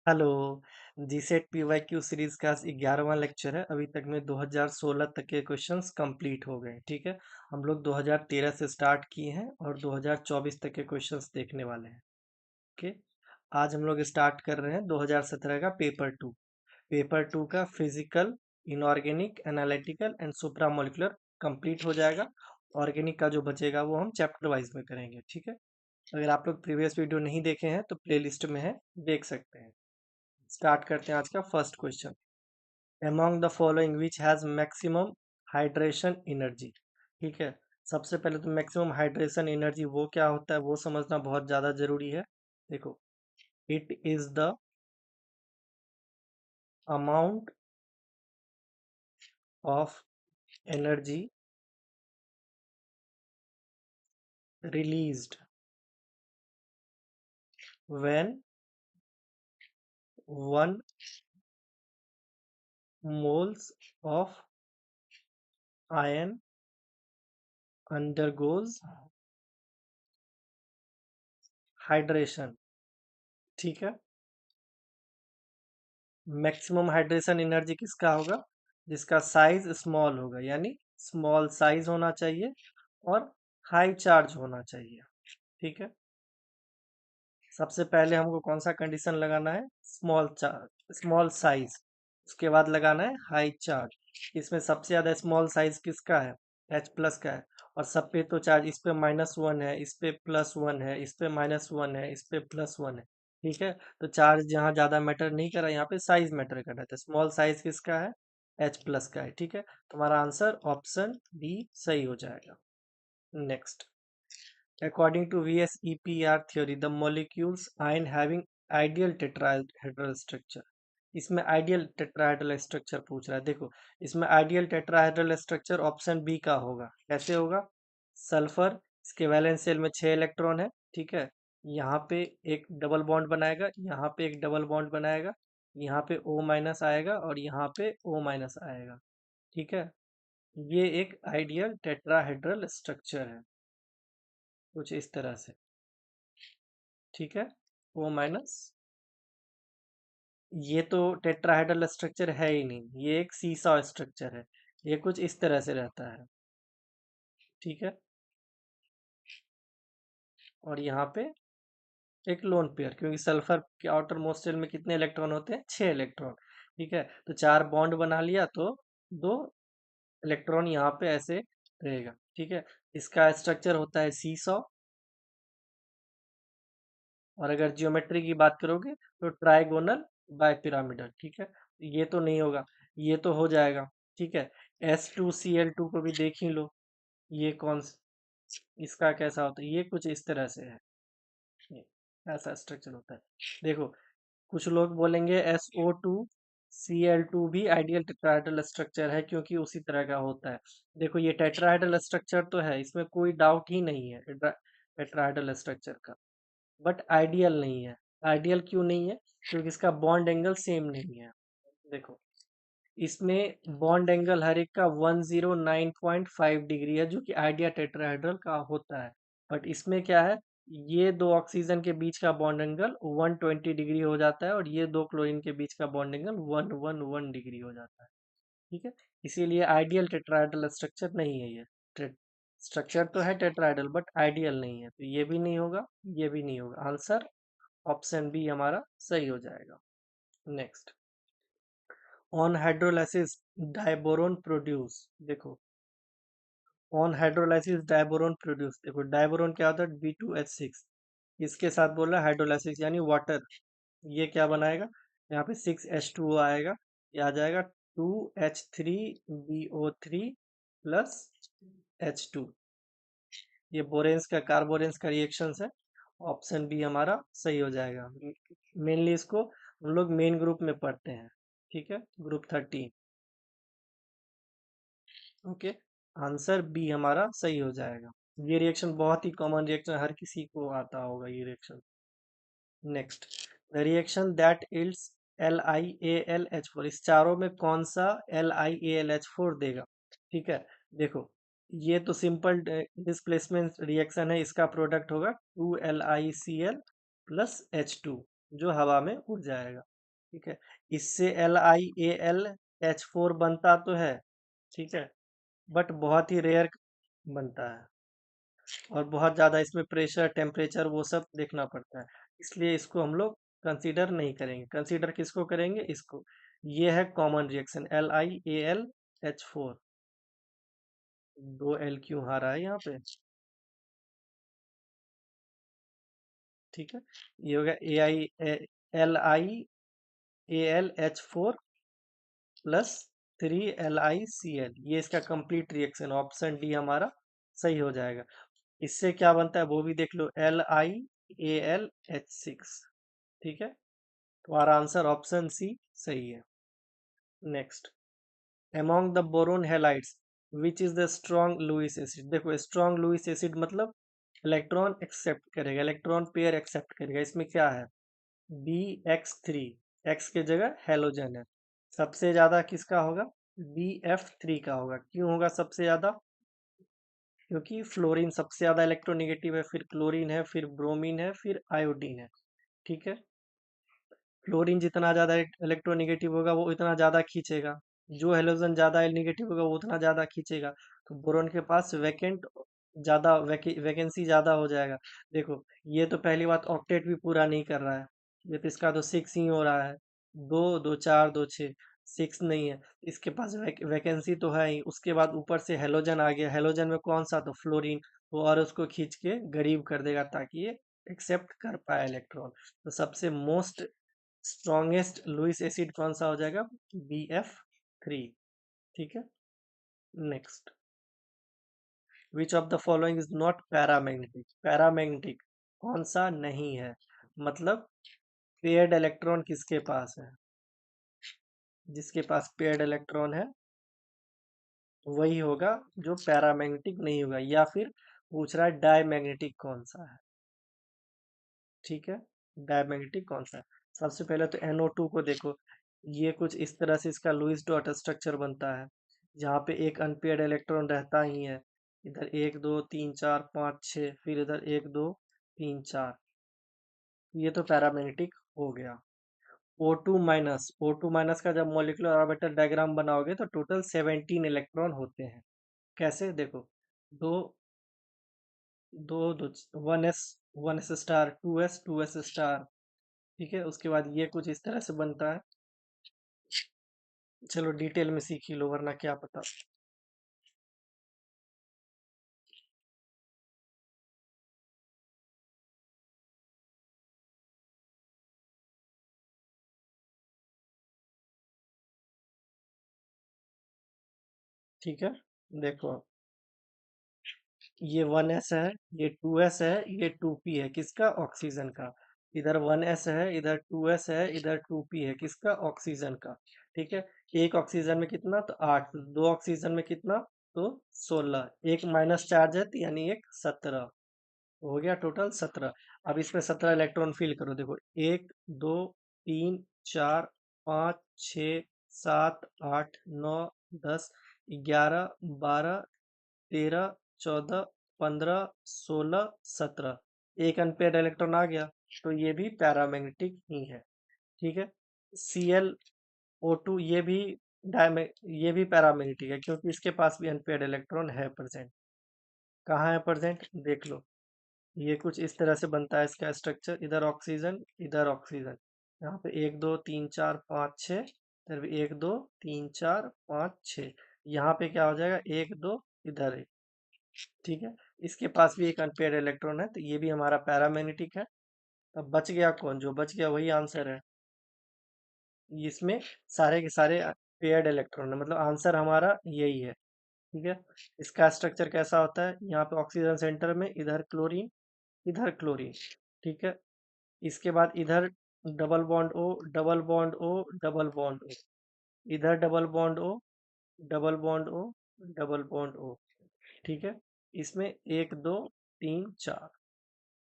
Hello. GSAT PYQ series का 11वां lecture है। अभी तक में 2016 तक के क्वेश्चंस कंप्लीट हो गए। ठीक है, हम लोग 2013 से स्टार्ट किए हैं और 2024 तक के क्वेश्चंस देखने वाले हैं। ओके, आज हम लोग स्टार्ट कर रहे हैं 2017 का पेपर 2 का physical, inorganic, analytical and supramolecular complete हो जाएगा। ऑर्गेनिक का जो बचेगा वो हम चैप्टर वाइज में करेंगे। ठीक है, अगर आप लोग प्रीवियस वीडियो नहीं देखे हैं तो प्लेलिस्ट में है, देख सकते हैं। स्टार्ट करते हैं आज का first question. Among the following which has maximum hydration energy. ठीक है, सबसे पहले तो मैक्सिमम हाइड्रेशन एनर्जी वो क्या होता है वो समझना बहुत ज़्यादा जरूरी है। देखो, it is the amount of energy released when 1 moles of iron undergoes hydration। ठीक है, मैक्सिमम हाइड्रेशन एनर्जी किसका होगा? जिसका साइज स्मॉल होगा, यानी स्मॉल साइज होना चाहिए और हाई चार्ज होना चाहिए। ठीक है, सबसे पहले हमको कौन सा कंडीशन लगाना है? Small charge, small size. उसके बाद लगाना है हाई चार्ज। इसमें सबसे ज्यादा स्मॉल साइज किसका है? H+ का है। और सब पे तो चार्ज, इस पे -1 है, इस पे +1 है, इस पे -1 है, इस पे +1 है। ठीक है, तो चार्ज जहाँ ज्यादा मैटर नहीं कर रहा है, यहाँ पे साइज मैटर कर रहा है। तो स्मॉल साइज किसका है? H+ का है। ठीक है, तुम्हारा आंसर ऑप्शन डी सही हो जाएगा। Next, according to VSEPR theory, the molecules ion having ideal tetrahedral structure। इसमें आइडियल टेट्राहेड्रल स्ट्रक्चर पूछ रहा है। देखो, इसमें ideal tetrahedral structure option B का होगा। कैसे होगा? सल्फर, इसके वैलेंस शेल में 6 इलेक्ट्रॉन है। ठीक है, यहाँ पे एक डबल बॉन्ड बनाएगा, यहाँ पे एक डबल बॉन्ड बनाएगा, यहाँ पे O- आएगा और यहाँ पे O- आएगा। ठीक है, ये एक आइडियल टेट्राहेड्रल स्ट्रक्चर है, कुछ इस तरह से। ठीक है, O-, ये तो टेट्राहेड्रल स्ट्रक्चर है ही नहीं, ये एक सीसा स्ट्रक्चर है। ये कुछ इस तरह से रहता है। ठीक है, और यहाँ पे एक लोन पेयर, क्योंकि सल्फर के आउटर मोस्ट शेल में कितने इलेक्ट्रॉन होते हैं? 6 इलेक्ट्रॉन। ठीक है, तो 4 बॉन्ड बना लिया तो 2 इलेक्ट्रॉन यहाँ पे ऐसे रहेगा। ठीक है, इसका स्ट्रक्चर होता है सीसॉ। और अगर जियोमेट्री की बात करोगे तो ट्राइगोनल बाइपिरामिडल। ठीक है, ये तो नहीं होगा, ये तो हो जाएगा। ठीक है, S2Cl2 को भी देख ही लो, ये इसका कैसा होता है? ये कुछ इस तरह से है, ये ऐसा स्ट्रक्चर होता है। देखो, कुछ लोग बोलेंगे SO2Cl2 भी आइडियल टेट्राहेड्रल स्ट्रक्चर है, क्योंकि उसी तरह का होता है। देखो, ये टेट्राहेड्रल स्ट्रक्चर तो है, इसमें कोई डाउट ही नहीं है टेट्राहेड्रल स्ट्रक्चर का, बट आइडियल नहीं है। आइडियल क्यों नहीं है? क्योंकि इसका बॉन्ड एंगल सेम नहीं है। देखो, इसमें बॉन्ड एंगल हर एक का 109.5 डिग्री है, जो कि आइडिया टेट्राहेड्रल का होता है। बट इसमें क्या है, ये 2 ऑक्सीजन के बीच का बॉन्ड एंगल 120 डिग्री हो जाता है और ये 2 क्लोरीन के बीच का बॉन्ड एंगल 111 डिग्री हो जाता है। ठीक है, इसीलिए आइडियल टेट्राहेड्रल स्ट्रक्चर नहीं है ये। स्ट्रक्चर तो है टेट्राहेड्रल, बट आइडियल नहीं है, तो ये भी नहीं होगा, ये भी नहीं होगा। आंसर ऑप्शन बी हमारा सही हो जाएगा। Next, on hydrolysis diborane produce. देखो, ऑन हाइड्रोलाइसिस डायबोरोन प्रोड्यूस। देखो, डायबोरोन क्या होता है? B2H6। इसके साथ बोल रहा है हाइड्रोलाइसिस यानी वाटर। ये क्या बनाएगा? यहाँ पे 6H2O आएगा, ये आ जाएगा 2H3BO3 प्लस H2। ये बोरेंस का, कार्बोरेंस का रिएक्शन है। ऑप्शन बी हमारा सही हो जाएगा। मेनली इसको हम लोग मेन ग्रुप में पढ़ते हैं। ठीक है, ग्रुप 13। ओके, आंसर बी हमारा सही हो जाएगा। ये रिएक्शन बहुत ही कॉमन रिएक्शन, हर किसी को आता होगा ये reaction. Next, the reaction that yields LiAlH4। इस चारों में कौन सा LiAlH4 देगा? ठीक है, देखो, ये तो सिंपल डिस्प्लेसमेंट रिएक्शन है, इसका प्रोडक्ट होगा 2LiCl प्लस H2। जो हवा में उड़ जाएगा। ठीक है, इससे LiAlH4 बनता तो है, ठीक है, बट बहुत ही रेयर बनता है और बहुत ज़्यादा इसमें प्रेशर टेम्परेचर वो सब देखना पड़ता है, इसलिए इसको हम लोग कंसीडर नहीं करेंगे। कंसीडर किसको करेंगे? इसको। ये है कॉमन रिएक्शन LiAlH4। दो एल क्यों आ रहा है यहाँ पे? ठीक है, ये हो गया LiAlH4 प्लस 3LiCl, ये इसका कंप्लीट रिएक्शन, ऑप्शन डी हमारा सही हो जाएगा। इससे क्या बनता है वो भी देख लो, LiAlH6। ठीक है, तुम्हारा आंसर ऑप्शन सी सही है। Next, among the boron halides which is the strong Lewis acid। देखो स्ट्रॉन्ग लुईस एसिड मतलब इलेक्ट्रॉन एक्सेप्ट करेगा, इलेक्ट्रॉन पेयर एक्सेप्ट करेगा। इसमें क्या है? BX3, एक्स के जगह हेलोजन है। सबसे ज्यादा किसका होगा? BF3 का होगा। क्यों होगा सबसे ज्यादा? क्योंकि फ्लोरीन सबसे ज्यादा इलेक्ट्रोनेगेटिव है, फिर क्लोरीन है, फिर ब्रोमीन है, फिर आयोडीन है। ठीक है, क्लोरीन जितना ज्यादा इलेक्ट्रोनेगेटिव होगा वो इतना ज्यादा खींचेगा, जो हेलोजन ज्यादा नेगेटिव होगा वो उतना ज्यादा खींचेगा। तो बोरॉन के पास ज्यादा वैकेंसी ज्यादा हो जाएगा। देखो, ये तो पहली बात ऑक्टेट भी पूरा नहीं कर रहा है, ये तो इसका तो 6 ही हो रहा है। दो दो चार दो छः, 6 नहीं है। इसके पास वैकेंसी तो है ही, उसके बाद ऊपर से हेलोजन आ गया, हेलोजन में कौन सा? तो फ्लोरीन। वो और उसको खींच के गरीब कर देगा ताकि ये एक्सेप्ट कर पाए इलेक्ट्रॉन। तो सबसे मोस्ट स्ट्रॉन्गेस्ट लुईस एसिड कौन सा हो जाएगा? BF3। ठीक है, next, which of the following is not paramagnetic? Paramagnetic कौन सा नहीं है? मतलब पेयर्ड इलेक्ट्रॉन किसके पास है? जिसके पास पेयर्ड इलेक्ट्रॉन है वही होगा जो पैरामैग्नेटिक नहीं होगा, या फिर पूछ रहा है डायमैग्नेटिक कौन सा है। ठीक है, डायमैग्नेटिक कौन सा है? सबसे पहले तो NO2 को देखो, ये कुछ इस तरह से इसका लुईस डॉट स्ट्रक्चर बनता है, जहाँ पे एक अनपेयर्ड इलेक्ट्रॉन रहता ही है। इधर 1 2 3 4 5 6, फिर इधर 1 2 3 4, ये तो पैरामैग्नेटिक हो गया। O2 माइनस का जब मॉलिक्यूलर ऑर्बिटल डायग्राम बनाओगे तो टोटल 17 इलेक्ट्रॉन होते हैं। कैसे? देखो, दो दो दो 1s, 1s star, 2s, 2s star. ठीक है, उसके बाद ये कुछ इस तरह से बनता है। चलो डिटेल में सीख ही लो वरना क्या पता। ठीक है, देखो, ये 1s है, ये 2s है, ये 2p है, किसका? ऑक्सीजन का। इधर 1s है, इधर 2s है, इधर 2p है, किसका? ऑक्सीजन का। ठीक है, एक ऑक्सीजन में कितना? तो 8। दो ऑक्सीजन में कितना? तो 16। एक माइनस चार्ज है तो यानी एक 17। हो गया टोटल 17। अब इसमें 17 इलेक्ट्रॉन फिल करो। देखो, 1 2 3 4 5 6 7 8 9 10 11 12 13 14 15 16 17, एक अनपेड इलेक्ट्रॉन आ गया, तो ये भी पैरामैग्नेटिक ही है। ठीक है, ClO2 ये भी पैरामैग्नेटिक है, क्योंकि इसके पास भी अनपेड इलेक्ट्रॉन है प्रेजेंट। कहाँ है प्रेजेंट? देख लो, ये कुछ इस तरह से बनता है इसका स्ट्रक्चर, इधर ऑक्सीजन, इधर ऑक्सीजन। यहाँ पे 1 2 3 4 5 6, इधर भी 1 2 3 4 5 6। यहाँ पे क्या हो जाएगा? 1 2, इधर एक। ठीक है, इसके पास भी एक अनपेयर इलेक्ट्रॉन है, तो ये भी हमारा पैरामैग्नेटिक है। अब बच गया कौन? जो बच गया वही आंसर है। इसमें सारे के सारे पेयर्ड इलेक्ट्रॉन है, मतलब आंसर हमारा यही है। ठीक है, इसका स्ट्रक्चर कैसा होता है? यहाँ पे ऑक्सीजन सेंटर में, इधर क्लोरीन, इधर क्लोरीन। ठीक है, इसके बाद इधर double bond O, double bond O, double bond O, इधर double bond O, double bond O, double bond O। ठीक है, इसमें 1 2 3 4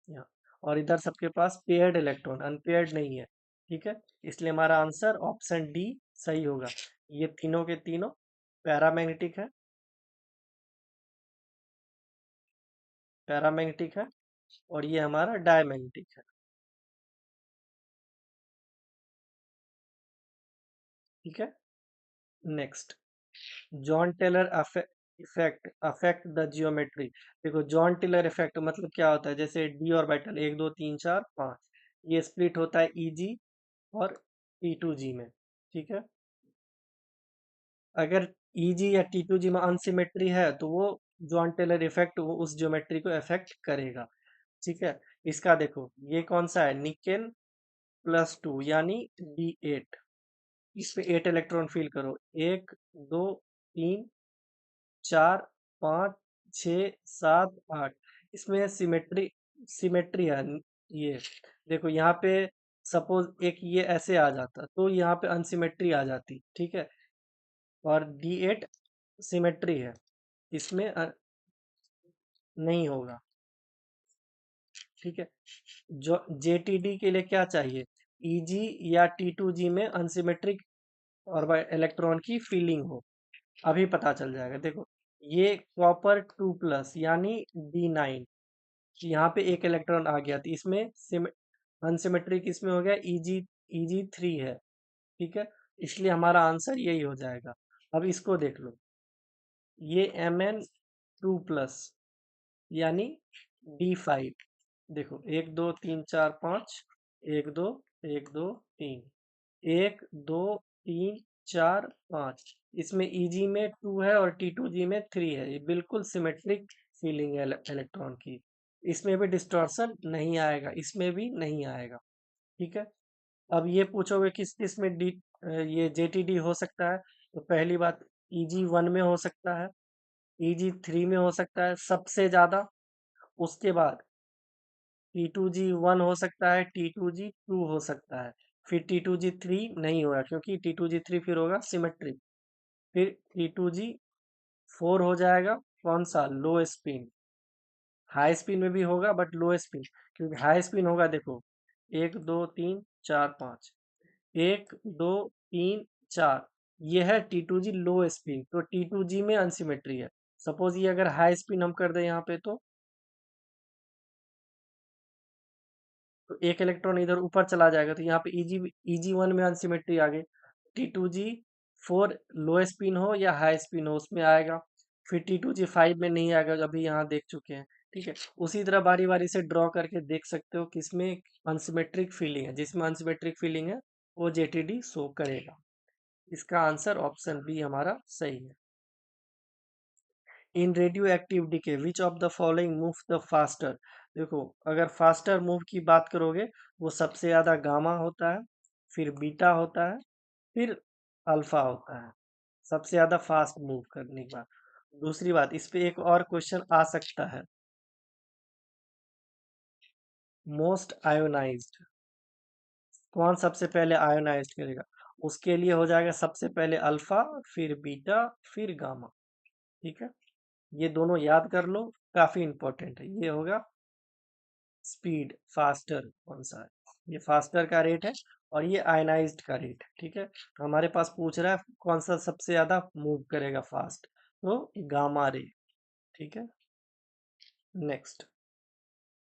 यहाँ, और इधर सबके पास पेयर्ड इलेक्ट्रॉन, अनपेयर्ड नहीं है। ठीक है, इसलिए हमारा आंसर ऑप्शन डी सही होगा। ये तीनों के तीनों पैरामैग्नेटिक है, पैरामैग्नेटिक है, और ये हमारा डायमैग्नेटिक है। ठीक है। Next, Jahn Teller effect affect the geometry. देखो जॉन टेलर इफेक्ट मतलब क्या होता है, जैसे डी ऑर्बिटल 1 2 3 4 5, ये स्प्लिट होता है ईजी और T2G में। ठीक है, अगर ईजी या T2G में अनसिमेट्री है तो वो जॉन टेलर इफेक्ट वो उस ज्योमेट्री को इफेक्ट करेगा। ठीक है, इसका देखो ये कौन सा है, निकेल +2 यानी D8, इस पे 8 इलेक्ट्रॉन फील करो, 1 2 3 4 5 6 7 8, इसमें सिमेट्री है। ये देखो यहाँ पे सपोज एक ये ऐसे आ जाता तो यहाँ पे अनसिमेट्री आ जाती। ठीक है, और D8 सिमेट्री है, इसमें नहीं होगा। ठीक है, जो JTD के लिए क्या चाहिए, EG या T2G में अनसिमेट्रिक और इलेक्ट्रॉन की फीलिंग हो। अभी पता चल जाएगा, देखो ये कॉपर 2+ यानी D9, यहाँ पे एक इलेक्ट्रॉन आ गया, तो इसमें अनसिमेट्रिक इसमें हो गया EG3 है। ठीक है, इसलिए हमारा आंसर यही हो जाएगा। अब इसको देख लो, ये Mn2+ यानी D5, देखो 1 2 3 4 5, 1 2 1 2 3, 1 2 3 4 5, इसमें EG में 2 है और T2G में 3 है, ये बिल्कुल सिमेट्रिक फीलिंग है इलेक्ट्रॉन की। इसमें भी डिस्टॉर्शन नहीं आएगा, इसमें भी नहीं आएगा। ठीक है, अब ये पूछोगे किस किस में ये JTD हो सकता है, तो पहली बात EG1 में हो सकता है, EG3 में हो सकता है सबसे ज्यादा, उसके बाद T2G1 हो सकता है, T2G2 हो सकता है, फिर T2G3 नहीं होगा क्योंकि T2G3 फिर होगा सिमेट्रिक, फिर T2G4 हो जाएगा, कौन सा, लो स्पिन। हाई स्पिन में भी होगा बट लो स्पिन, क्योंकि हाई स्पिन होगा, देखो 1 2 3 4 5, 1 2 3 4, ये है T2G लो स्पिन, तो T2G में अनसिमेट्री है। सपोज ये अगर हाई स्पिन हम कर दें यहाँ पे, तो एक इलेक्ट्रॉन इधर ऊपर चला जाएगा, तो यहाँ पे EG1 में अनसिमेट्री आ गई। T2G4 लो स्पिन हो या हाई स्पिन हो उसमें आएगा, फिर T2G5 में नहीं आएगा, अभी यहाँ देख चुके हैं। ठीक है, उसी तरह बारी बारी से ड्रॉ करके देख सकते हो किसमें अनसिमेट्रिक फीलिंग है, जिसमें अनसिमेट्रिक फीलिंग है वो JTD शो करेगा। इसका आंसर ऑप्शन बी हमारा सही है। In radioactive decay which of the following move the faster. देखो अगर फास्टर मूव की बात करोगे, वो सबसे ज्यादा गामा होता है, फिर बीटा होता है, फिर अल्फा होता है, सबसे ज्यादा फास्ट मूव करने के बाद। दूसरी बात, इस पे एक और क्वेश्चन आ सकता है, मोस्ट आयोनाइज्ड, कौन सबसे पहले आयोनाइज्ड करेगा, उसके लिए हो जाएगा सबसे पहले अल्फा, फिर बीटा, फिर गामा। ठीक है, ये दोनों याद कर लो, काफी इंपॉर्टेंट है। ये होगा स्पीड, फास्टर कौन सा है, ये फास्टर का रेट है और ये आयनाइज्ड का रेट है। ठीक है, तो हमारे पास पूछ रहा है कौन सा सबसे ज्यादा मूव करेगा फास्ट, तो गामा रे। ठीक है, next,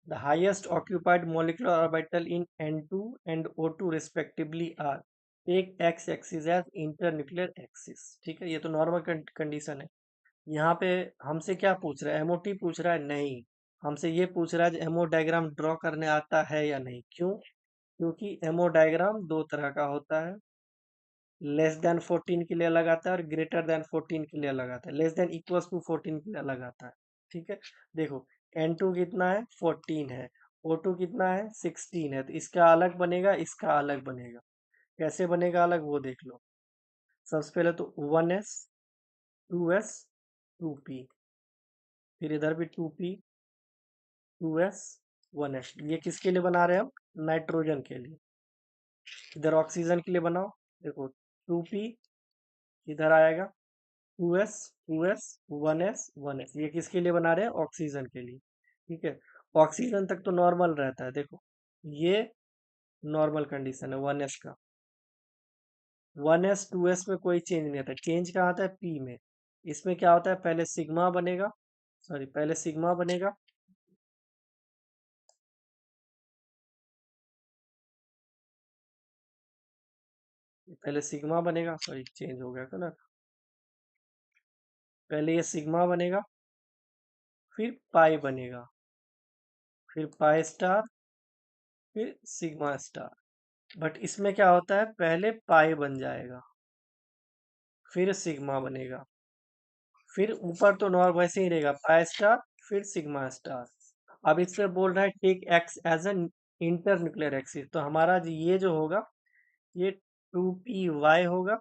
the highest occupied molecular orbital in N2 and O2 respectively are, take x axis as internuclear axis. ठीक है, ये तो नॉर्मल कंडीशन है। यहाँ पे हमसे क्या पूछ रहा है, MOT पूछ रहा है, नहीं, हमसे ये पूछ रहा है एमओ डायग्राम ड्रॉ करने आता है या नहीं। क्यों, क्योंकि एमओ डायग्राम दो तरह का होता है, लेस देन 14 के लिए अलग आता है और ग्रेटर देन 14 के लिए अलग आता है, लेस देन इक्वल्स टू 14 के लिए अलग आता है। ठीक है, देखो N2 कितना है, 14 है, O2 कितना है, 16 है, तो इसका अलग बनेगा, इसका अलग बनेगा। कैसे बनेगा अलग वो देख लो। सबसे पहले तो 1s 2s 2p, फिर इधर भी 2p 2s 1s, ये किसके लिए बना रहे हैं हम, नाइट्रोजन के लिए। इधर ऑक्सीजन के लिए बनाओ, देखो 2p इधर आएगा, 2s 2s 1s 1s, ये किसके लिए बना रहे हैं, ऑक्सीजन के लिए। ठीक है, ऑक्सीजन तक तो नॉर्मल रहता है, देखो ये नॉर्मल कंडीशन है 1s का, 1s 2s में कोई चेंज नहीं आता, चेंज कहाँ आता है, p में। इसमें क्या होता है, पहले सिग्मा बनेगा, सॉरी पहले सिग्मा बनेगा, पहले सिग्मा बनेगा, सॉरी चेंज हो गया कलर। पहले ये सिग्मा बनेगा, फिर पाई बनेगा, फिर पाई स्टार, फिर सिग्मा स्टार। बट इसमें क्या होता है, पहले पाई बन जाएगा, फिर सिग्मा बनेगा, फिर ऊपर तो नॉर्मल वैसे ही रहेगा, पाई स्टार, फिर सिग्मा स्टार। अब इससे बोल रहा है take x as an internuclear axis, तो हमारा ये जो होगा ये 2py होगा,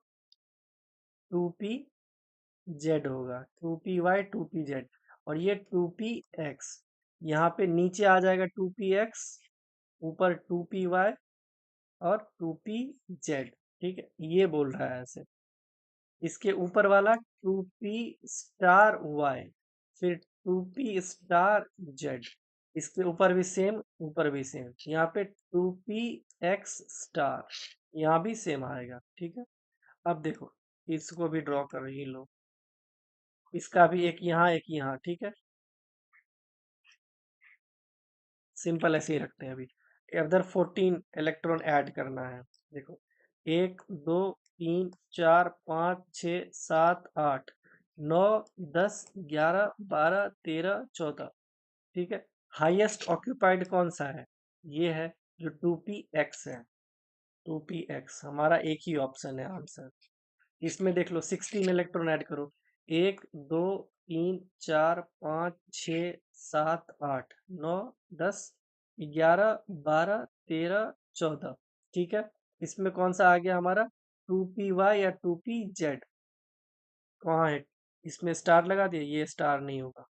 2pz होगा, 2py 2pz, और ये 2px, यहाँ पे नीचे आ जाएगा 2px, ऊपर 2py और 2pz। ठीक है, ये बोल रहा है ऐसे। इसके ऊपर वाला 2p स्टार y, फिर 2p स्टार z, इसके ऊपर भी सेम, ऊपर भी सेम, यहाँ पे 2px स्टार, यहाँ भी सेम आएगा। ठीक है, अब देखो इसको भी ड्रॉ कर ही लो, इसका भी एक यहाँ एक यहाँ। ठीक है, सिंपल ऐसे ही रखते हैं। अभी इधर 14 इलेक्ट्रॉन ऐड करना है। देखो 1 2 3 4 5 6 7 8 9 10 11 12 13 14। ठीक है, हाईएस्ट ऑक्यूपाइड कौन सा है, ये है जो 2px है। 2px हमारा एक ही ऑप्शन है आंसर। इसमें देख लो 16 इलेक्ट्रॉन ऐड करो, 1 2 3 4 5 6 7 8 9 10 11 12 13 14। ठीक है, इसमें कौन सा आ गया हमारा, 2py या 2pz, कहाँ है, इसमें स्टार लगा दिया, ये स्टार नहीं होगा।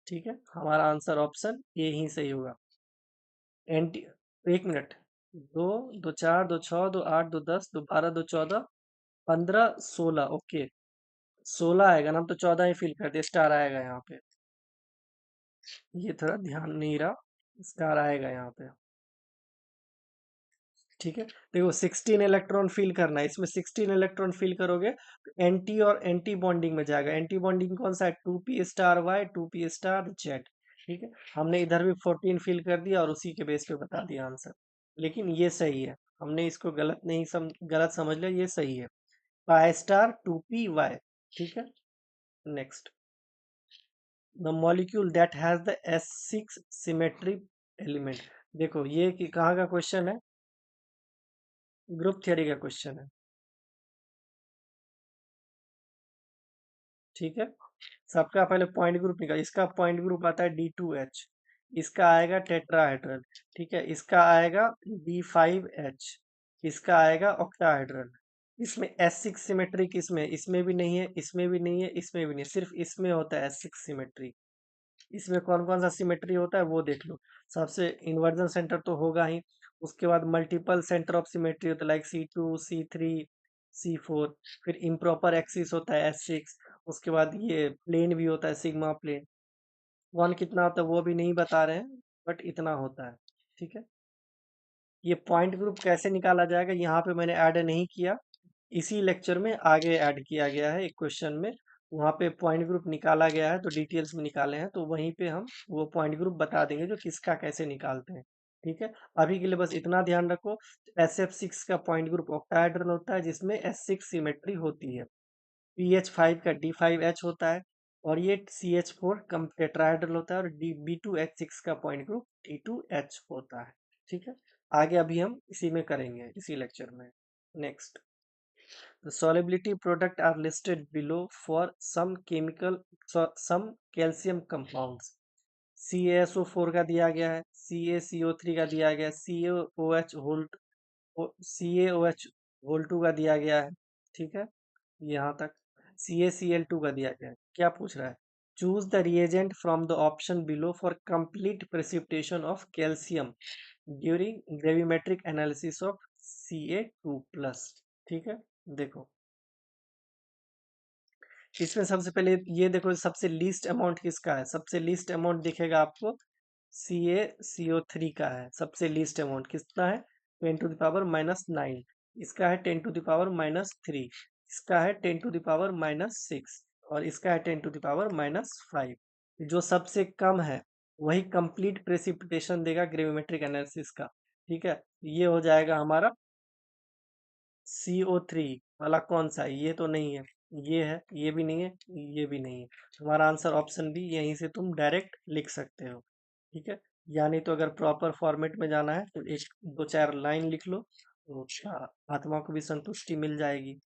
ठीक है, हमारा आंसर ऑप्शन ए ही सही होगा। एंटी, 1 मिनट, 2 2 4 2 6 2 8 2 10 2 12 2 14 15 16, ओके 16 आएगा ना, हम तो 14 ही फिल कर दिए, स्टार आएगा यहाँ पे। ये थोड़ा ध्यान नहीं रहा, स्टार आएगा यहाँ पे। ठीक है, देखो 16 इलेक्ट्रॉन फिल करना है, इसमें 16 इलेक्ट्रॉन फिल करोगे तो एंटी और एंटी बॉन्डिंग में जाएगा। एंटी बॉन्डिंग कौन सा है, 2p star y 2p star z। ठीक है, हमने इधर भी 14 फिल कर दिया और उसी के बेस पे बता दिया आंसर। लेकिन ये सही है, हमने इसको गलत नहीं गलत समझ लिया, ये सही है, पाई स्टार 2py। ठीक है, next, the molecule that has the s6 symmetry element. देखो ये कि कहाँ का क्वेश्चन है, ग्रुप थ्योरी का क्वेश्चन है। ठीक है, सबका पहले पॉइंट ग्रुप निकाल, इसका पॉइंट ग्रुप आता है D2H, इसका आएगा टेट्राहेड्रल। ठीक है, इसका आएगा D5H, इसका आएगा ऑक्टाहेड्रल। इसमें S6 सिमेट्री किसमें, इसमें भी नहीं है, इसमें भी नहीं है, इसमें भी नहीं है, सिर्फ इसमें होता है S6 सिमेट्री। इसमें कौन कौन सा सिमेट्री होता है वो देख लो। सबसे इन्वर्जन सेंटर तो होगा ही, उसके बाद मल्टीपल सेंटर ऑफ सिमेट्री होता है, लाइक C2 C3 C4, फिर इम्प्रॉपर एक्सिस होता है S6, उसके बाद ये प्लेन भी होता है सिग्मा प्लेन। वन कितना होता है वो भी नहीं बता रहे हैं, बट इतना होता है। ठीक है, ये पॉइंट ग्रुप कैसे निकाला जाएगा यहाँ पे मैंने ऐड नहीं किया, इसी लेक्चर में आगे ऐड किया गया है एक क्वेश्चन में, वहाँ पे पॉइंट ग्रुप निकाला गया है, तो डिटेल्स में निकाले हैं, तो वहीं पे हम वो पॉइंट ग्रुप बता देंगे जो किसका कैसे निकालते हैं। ठीक है, अभी के लिए बस इतना ध्यान रखो, SF6 का पॉइंट ग्रुप ऑक्टाहेड्रल होता है जिसमें S6 सिमेट्री होती है, PH5 का D5H होता है, और ये CH4 कम टेट्राहेड्रल होता है, और B2H6 का पॉइंट ग्रुप T2H होता है। ठीक है, आगे अभी हम इसी में करेंगे, इसी लेक्चर में। Next, the solubility product are listed below for some calcium compounds। CaSO4 का दिया गया है, CaCO3 का दिया गया है, CaOH होल 2 का दिया गया है। ठीक है, यहाँ तक CaCl2 का दिया गया है। क्या पूछ रहा है, choose the reagent from the option below for complete precipitation of calcium during gravimetric analysis of Ca2+। ठीक है, देखो इसमें सबसे पहले ये देखो, सबसे लीस्ट अमाउंट किसका है, सबसे लीस्ट अमाउंट दिखेगा आपको CaCO3 का है। सबसे लीस्ट अमाउंट कितना है, 10⁻⁻9, इसका है 10⁻⁻3, इसका है 10⁻⁻6, और इसका है 10⁻⁻5। जो सबसे कम है वही कंप्लीट प्रेसिपिटेशन देगा ग्रेविमेट्रिक एनालिसिस का। ठीक है, ये हो जाएगा हमारा CO3 वाला कौन सा है? ये तो नहीं है, ये है, ये भी नहीं है, ये भी नहीं है। तुम्हारा आंसर ऑप्शन बी, यहीं से तुम डायरेक्ट लिख सकते हो। ठीक है, यानी तो अगर प्रॉपर फॉर्मेट में जाना है तो एक दो चार लाइन लिख लो, तो आत्मा को भी संतुष्टि मिल जाएगी।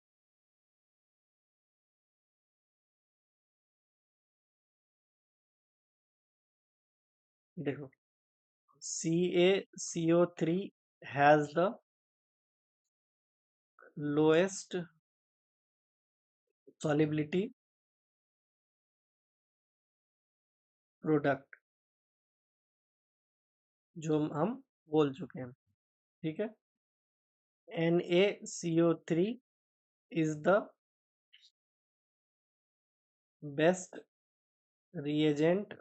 देखो, CaCO3 has the lowest solubility product, जो हम बोल चुके हैं। ठीक है, NaCO3 is the best reagent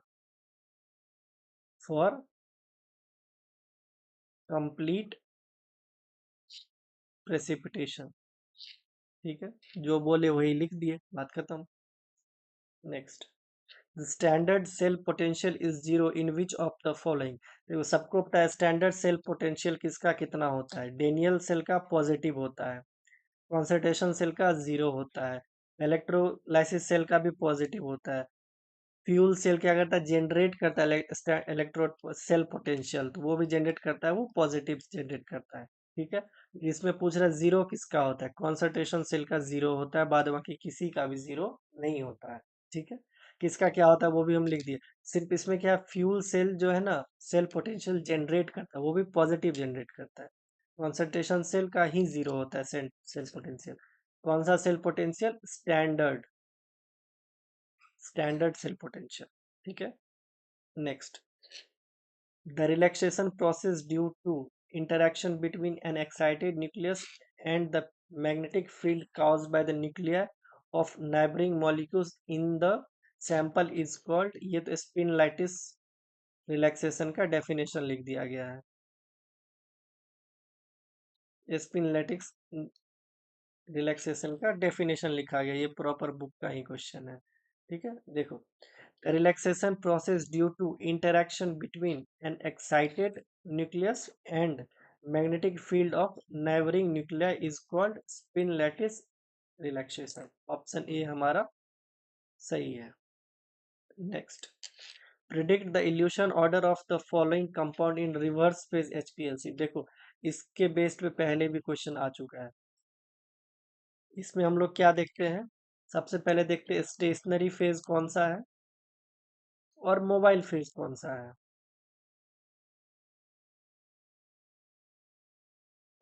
for complete precipitation। ठीक है, जो बोले वही लिख दिए, बात खत्म। Next, the standard cell potential is zero in which of the following. देखो, सबको पता है स्टैंडर्ड सेल पोटेंशियल किसका कितना होता है। डेनियल सेल का पॉजिटिव होता है, कॉन्संट्रेशन सेल का जीरो होता है, इलेक्ट्रोलाइसिस सेल का भी पॉजिटिव होता है। फ्यूल सेल क्या करता है, जनरेट करता है इलेक्ट्रो सेल पोटेंशियल, तो वो भी जनरेट करता है, वो पॉजिटिव जनरेट करता है। ठीक है, इसमें पूछ रहा है जीरो किसका होता है, कॉन्संट्रेशन सेल का जीरो होता है, बाद बाकी किसी का भी जीरो नहीं होता है। ठीक है, किसका क्या होता है वो भी हम लिख दिए। सिर्फ इसमें क्या है, फ्यूल सेल जो है ना, सेल पोटेंशियल जनरेट करता है, वो भी पॉजिटिव जनरेट करता है। कॉन्संट्रेशन सेल का ही जीरो होता है सेल सेल पोटेंशियल। कौन सा cell potential, standard, standard cell potential. ठीक है, next, the relaxation process due to interaction between an excited nucleus and the magnetic field caused by the nuclei of neighboring molecules in the sample is called, ये तो spin lattice relaxation का definition लिख दिया गया है। Spin lattice relaxation का definition लिखा गया, ये प्रॉपर बुक का ही क्वेश्चन है। ठीक है, देखो, relaxation process due to interaction between an excited nucleus and magnetic field of neighboring nuclei is called spin lattice relaxation। Option A हमारा सही है। Next, predict the elution order of the following compound in reverse phase HPLC। देखो, इसके based पे पहले भी question आ चुका है। इसमें हम लोग क्या देखते हैं, सबसे पहले देखते हैं स्टेशनरी फेज कौन सा है और मोबाइल फेज कौन सा है।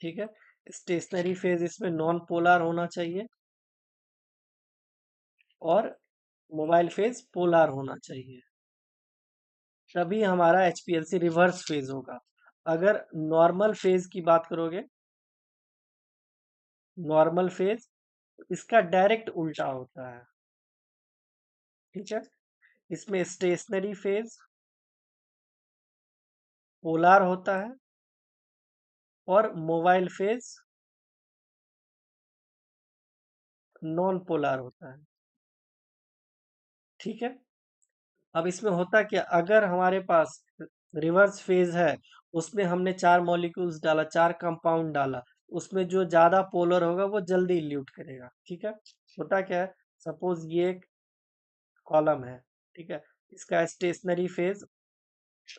ठीक है, स्टेशनरी फेज इसमें नॉन पोलर होना चाहिए और मोबाइल फेज पोलर होना चाहिए, तभी हमारा HPLC रिवर्स फेज होगा। अगर नॉर्मल फेज की बात करोगे, नॉर्मल फेज इसका डायरेक्ट उल्टा होता है। ठीक है, इसमें स्टेशनरी फेज पोलर होता है और मोबाइल फेज नॉन पोलर होता है। ठीक है, अब इसमें होता क्या, अगर हमारे पास रिवर्स फेज है, उसमें हमने चार मॉलिक्यूल्स डाला, चार कंपाउंड डाला, उसमें जो ज्यादा पोलर होगा वो जल्दी इल्यूट करेगा। ठीक है, होता क्या है, सपोज ये एक कॉलम है, ठीक है, इसका स्टेशनरी फेज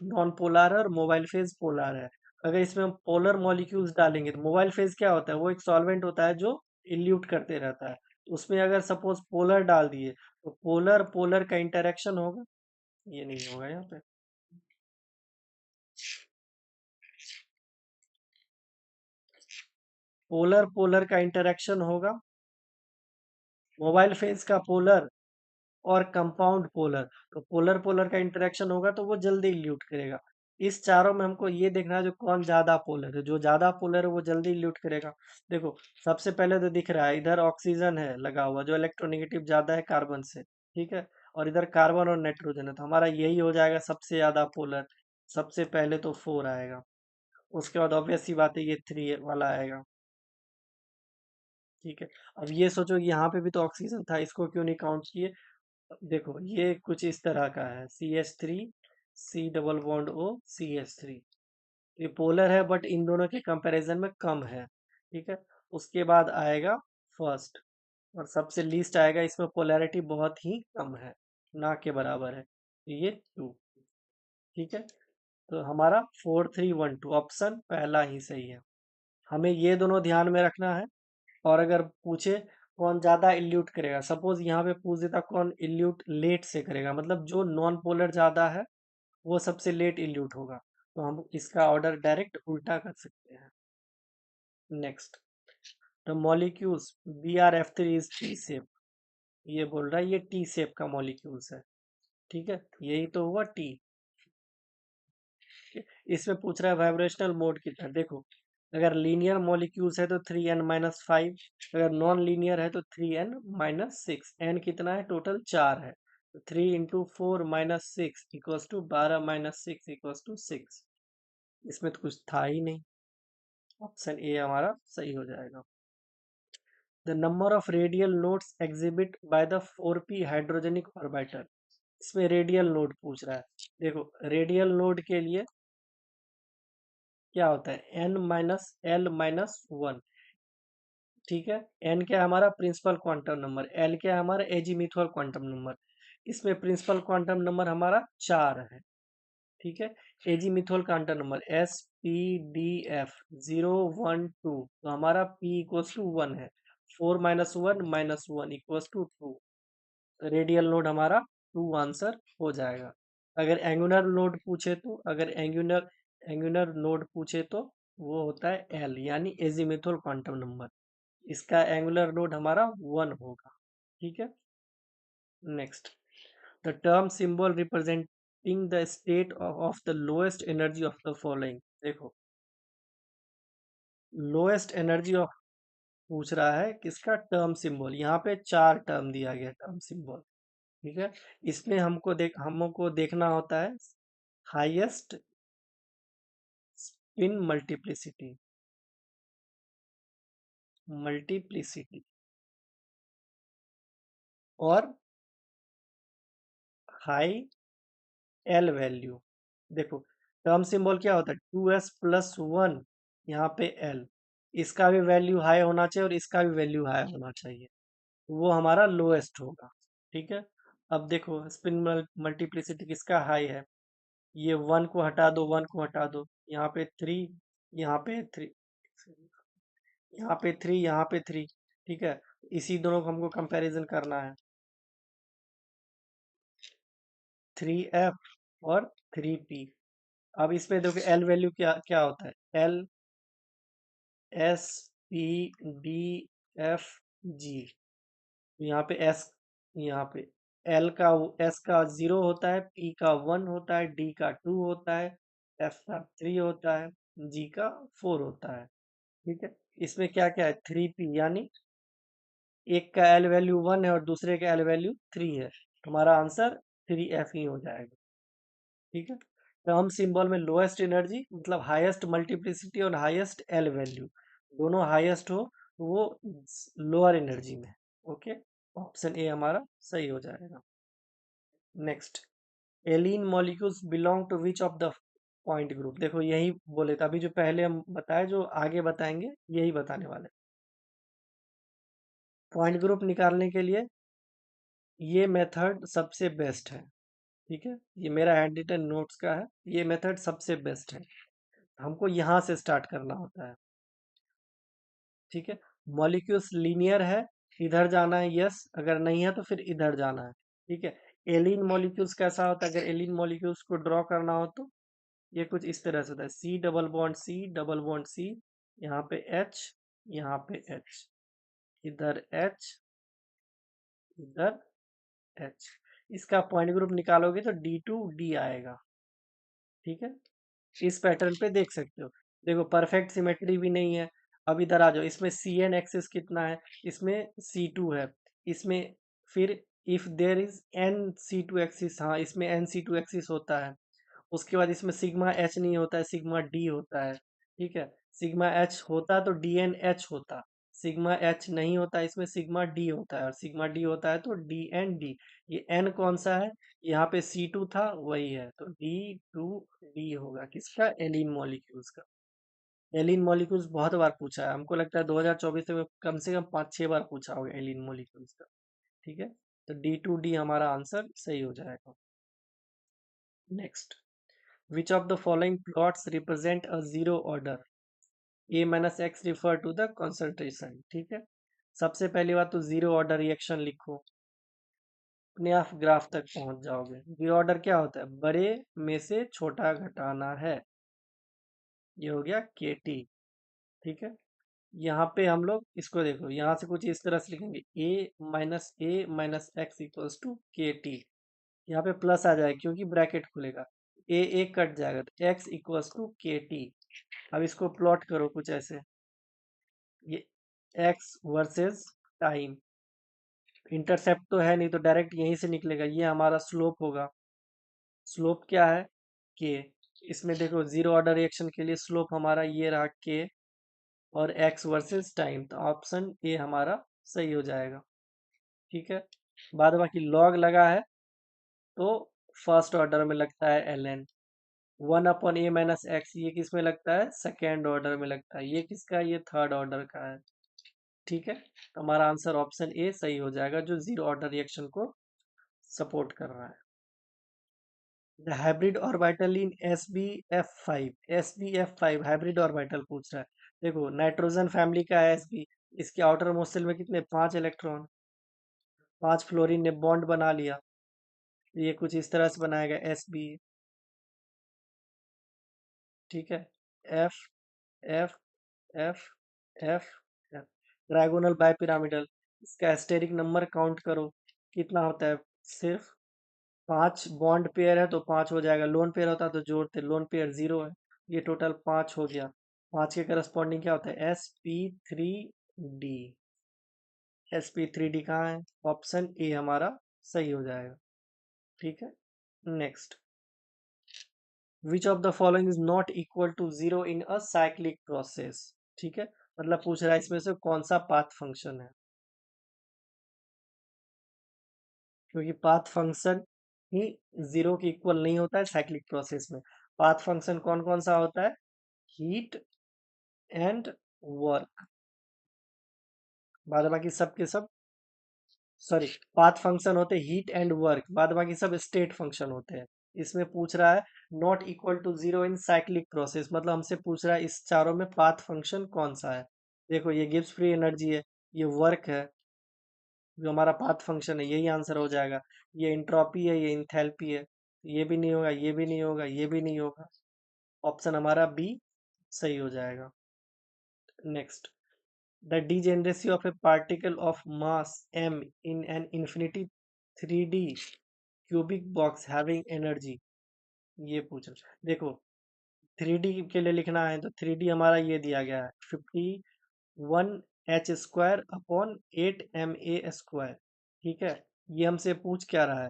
नॉन पोलर है और मोबाइल फेज पोलर है। अगर इसमें हम पोलर मॉलिक्यूल्स डालेंगे तो मोबाइल फेज क्या होता है, वो एक सॉल्वेंट होता है जो इल्यूट करते रहता है, तो उसमें अगर सपोज पोलर डाल दिए तो पोलर पोलर का इंटरेक्शन होगा, ये नहीं होगा यहाँ पे। पोलर पोलर का इंटरेक्शन होगा, मोबाइल फेज का पोलर और कंपाउंड पोलर, तो पोलर पोलर का इंटरेक्शन होगा तो वो जल्दी इल्यूट करेगा। इस चारों में हमको ये देखना है जो कौन ज्यादा पोलर है, जो ज्यादा पोलर है वो जल्दी इल्यूट करेगा। देखो, सबसे पहले तो दिख रहा है इधर ऑक्सीजन है लगा हुआ जो इलेक्ट्रोनेगेटिव ज्यादा है कार्बन से। ठीक है, और इधर कार्बन और नाइट्रोजन है, तो हमारा यही हो जाएगा सबसे ज्यादा पोलर। सबसे पहले तो 4 आएगा, उसके बाद ऑब्वियस सी बात है ये 3 वाला आएगा। ठीक है, अब ये सोचो कि यहाँ पे भी तो ऑक्सीजन था, इसको क्यों नहीं काउंट किए। देखो, ये कुछ इस तरह का है, CH3 C double bond O CH3, ये पोलर है बट इन दोनों के कंपैरिजन में कम है। ठीक है, उसके बाद आएगा फर्स्ट, और सबसे लीस्ट आएगा। इसमें पोलैरिटी बहुत ही कम है, ना के बराबर है, तो ये 2। ठीक है, तो हमारा 4312 ऑप्शन पहला ही सही है। हमें ये दोनों ध्यान में रखना है। और अगर पूछे कौन ज्यादा इल्यूट करेगा, सपोज यहाँ पे पूछ देता कौन इल्यूट लेट से करेगा, मतलब जो नॉन पोलर ज्यादा है वो सबसे लेट इल्यूट होगा, तो हम इसका ऑर्डर डायरेक्ट उल्टा कर सकते हैं। Next, the molecules Br F3 is T shape. ये बोल रहा है ये टी शेप का मॉलिक्यूल्स है। ठीक है, यही तो हुआ टी। इसमें पूछ रहा है वाइब्रेशनल मोड कितना। देखो, अगर लीनियर मॉलिक्यूल्स है तो 3n-5, अगर नॉन लीनियर है तो 3n-6। n कितना है टोटल? 4 है, तो 3 × 4 - 6 = 12 - 6 = 6। इसमें तो कुछ था ही नहीं, ऑप्शन ए हमारा सही हो जाएगा। The number of radial nodes exhibit by the 4p hydrogenic orbital. इसमें रेडियल नोड पूछ रहा है। देखो, रेडियल नोड के लिए क्या होता है? n-l-1। ठीक है, n क्या है हमारा? Principal quantum number. l क्या है हमारा? एजीमिथुअल क्वांटम नंबर। इसमें प्रिंसिपल क्वांटम नंबर हमारा 4 है। ठीक है, एजीमिथुअल क्वांटम नंबर SPDF 012, तो हमारा p = 1 है। 4 - 1 - 1 = 2। रेडियल नोड हमारा 2 आंसर हो जाएगा। अगर एंगुलर नोड पूछे तो, अगर एंगुलर नोड पूछे तो वो होता है l, यानी एजीमुथल क्वांटम नंबर। इसका एंगुलर नोड हमारा 1 होगा। ठीक है, next, the term symbol representing the state of the lowest energy of the following. देखो, लोएस्ट एनर्जी ऑफ पूछ रहा है किसका? Term symbol. यहाँ पे 4 टर्म दिया गया टर्म सिंबल। ठीक है, इसमें हमको देखना होता है हाईएस्ट स्पिन मल्टीप्लिसिटी और हाई एल वैल्यू। देखो, टर्म सिंबल क्या होता है? 2s+1, यहाँ पे एल, इसका भी वैल्यू हाई होना चाहिए और इसका भी वैल्यू हाई होना चाहिए, वो हमारा लोएस्ट होगा। ठीक है, अब देखो स्पिन मल्टीप्लिसिटी किसका हाई है? ये 1 को हटा दो, 1 को हटा दो, यहाँ पे 3, यहाँ पे 3, यहाँ पे 3, यहाँ पे 3। ठीक है, इसी दोनों को हमको कंपैरिजन करना है, 3f और 3p। अब इसमें देखो एल वैल्यू क्या क्या होता है? L, S, P, D, F, G. यहाँ पे एस, यहाँ पे एल का, एस का 0 होता है, पी का 1 होता है, डी का 2 होता है, एफ का 3 होता है, जी का 4 होता है। ठीक है, इसमें क्या क्या है? 3p, यानी एक का एल वैल्यू 1 है और दूसरे का एल वैल्यू 3 है, हमारा आंसर 3f ही हो जाएगा। ठीक है, टर्म सिंबल में लोएस्ट एनर्जी मतलब हाईएस्ट मल्टीप्लिसिटी और हाईएस्ट एल वैल्यू, दोनों हाईएस्ट हो तो वो लोअर एनर्जी में। ओके, ऑप्शन ए हमारा सही हो जाएगा। Next, allene molecules belong to which of the point group. देखो, यही बोले थे अभी, जो पहले हम बताए जो आगे बताएंगे यही बताने वाले। पॉइंट ग्रुप निकालने के लिए ये मेथड सबसे बेस्ट है। ठीक है, ये मेरा हैंड रिटन नोट्स का है, ये मेथड सबसे बेस्ट है। हमको यहाँ से स्टार्ट करना होता है। ठीक है, मॉलिक्यूल्स लीनियर है, इधर जाना है, यस, अगर नहीं है तो फिर इधर जाना है। ठीक है, एलिन मॉलिक्यूल्स कैसा होता है? अगर एलिन मॉलिक्यूल्स को ड्रॉ करना हो तो ये कुछ इस तरह से होता है, C double bond C double bond C, यहाँ पे एच, यहाँ पे एच, इधर एच, इधर एच। इसका पॉइंट ग्रुप निकालोगे तो D2D आएगा। ठीक है, इस पैटर्न पे देख सकते हो। देखो, परफेक्ट सिमेट्री भी नहीं है। अब इधर आ जाओ, इसमें CN एक्सिस कितना है? इसमें C2 है। इसमें फिर if there is NC2 axis, हाँ इसमें NC2 एक्सिस होता है। उसके बाद इसमें सिग्मा एच नहीं होता है, सिग्मा डी होता है। ठीक है, सिग्मा एच होता तो DNH होता, सिग्मा एच नहीं होता, इसमें सिग्मा डी होता है, और सिग्मा डी होता है तो DND। ये एन कौन सा है? यहाँ पे C2 था, वही है, तो D2D होगा किसका? एलिन मॉलिक्यूल्स का। एलिन मॉलिक्यूल्स बहुत बार पूछा है, हमको लगता है 2024 में कम से कम 5-6 बार पूछा होगा एलिन मॉलिक्यूल्स का। ठीक है, तो D2D हमारा आंसर सही हो जाएगा। Next, which of the following plots represent a zero order? A minus x refer to the concentration. ठीक है, सबसे पहली बात तो जीरो ऑर्डर रिएक्शन लिखो, अपने आप ग्राफ तक पहुंच जाओगे। जीरो ऑर्डर क्या होता है? बड़े में से छोटा घटाना है, ये हो गया KT। ठीक है, यहाँ पे हम लोग इसको देखो, यहाँ से कुछ इस तरह से लिखेंगे, A minus x equals to KT। यहाँ पे प्लस आ जाएगा क्योंकि ब्रैकेट खुलेगा, ए कट जाएगा तो x इक्वल्स टू KT। अब इसको प्लॉट करो कुछ ऐसे, ये x वर्सेस टाइम, इंटरसेप्ट तो है नहीं तो डायरेक्ट यहीं से निकलेगा, ये हमारा स्लोप होगा। स्लोप क्या है? k। इसमें देखो जीरो ऑर्डर रिएक्शन के लिए स्लोप हमारा ये रहा k, और x वर्सेस टाइम, तो ऑप्शन ए हमारा सही हो जाएगा। ठीक है, बाद बाकी लॉग लगा है तो फर्स्ट ऑर्डर में लगता है ln। 1/a-x ये किस में लगता है? सेकेंड ऑर्डर में लगता है। ये किसका है? ये थर्ड ऑर्डर का है। ठीक है, तो हमारा आंसर ऑप्शन ए सही हो जाएगा, जो जीरो ऑर्डर रिएक्शन को सपोर्ट कर रहा है। The hybrid orbital in SbF5 hybrid orbital पूछ रहा है। देखो नाइट्रोजन फैमिली का है Sb, इसके आउटर मोस्ट शेल में कितने? 5 इलेक्ट्रॉन, 5 फ्लोरीन ने बॉन्ड बना लिया, तो ये कुछ इस तरह से बनाएगा Sb। ठीक है, F F F F F diagonal bipyramidal, इसका एस्टेरिक नंबर काउंट करो कितना होता है? सिर्फ 5 बॉन्ड पेयर है तो 5 हो जाएगा, लोन पेयर होता तो जोड़ते, लोन पेयर 0 है, ये टोटल 5 हो गया। 5 के करस्पॉन्डिंग क्या होता है? sp3d। sp3d कहाँ है? ऑप्शन ए हमारा सही हो जाएगा। ठीक है, next, which of the following is not equal to zero in a cyclic process? ठीक है, मतलब पूछ रहा है इसमें से कौन सा पाथ फंक्शन है, क्योंकि पाथ फंक्शन ही जीरो के इक्वल नहीं होता है साइक्लिक प्रोसेस में। पाथ फंक्शन कौन कौन सा होता है? हीट एंड वर्क, बाद बाकी सब के सब, सॉरी, पाथ फंक्शन होते हैं हीट एंड वर्क, बाद बाकी सब स्टेट फंक्शन होते हैं। इसमें पूछ रहा है not equal to zero in cyclic process, मतलब हमसे पूछ रहा है इस चारों में पाथ फंक्शन कौन सा है। देखो ये गिब्स फ्री एनर्जी है, ये वर्क है, जो हमारा पाथ फंक्शन है, यही आंसर हो जाएगा। ये इंट्रोपी है, ये इंथैल्पी है, ये भी नहीं होगा, ये भी नहीं होगा, ये भी नहीं होगा, ऑप्शन हमारा बी सही हो जाएगा। Next, the degeneracy of a particle of mass m in an infinity 3D cubic box having energy, ये पूछ रहा देखो 3D के लिए लिखना है तो 3D हमारा ये दिया गया है 51h² अपॉन 8ma²। ठीक है, ये हमसे पूछ क्या रहा है?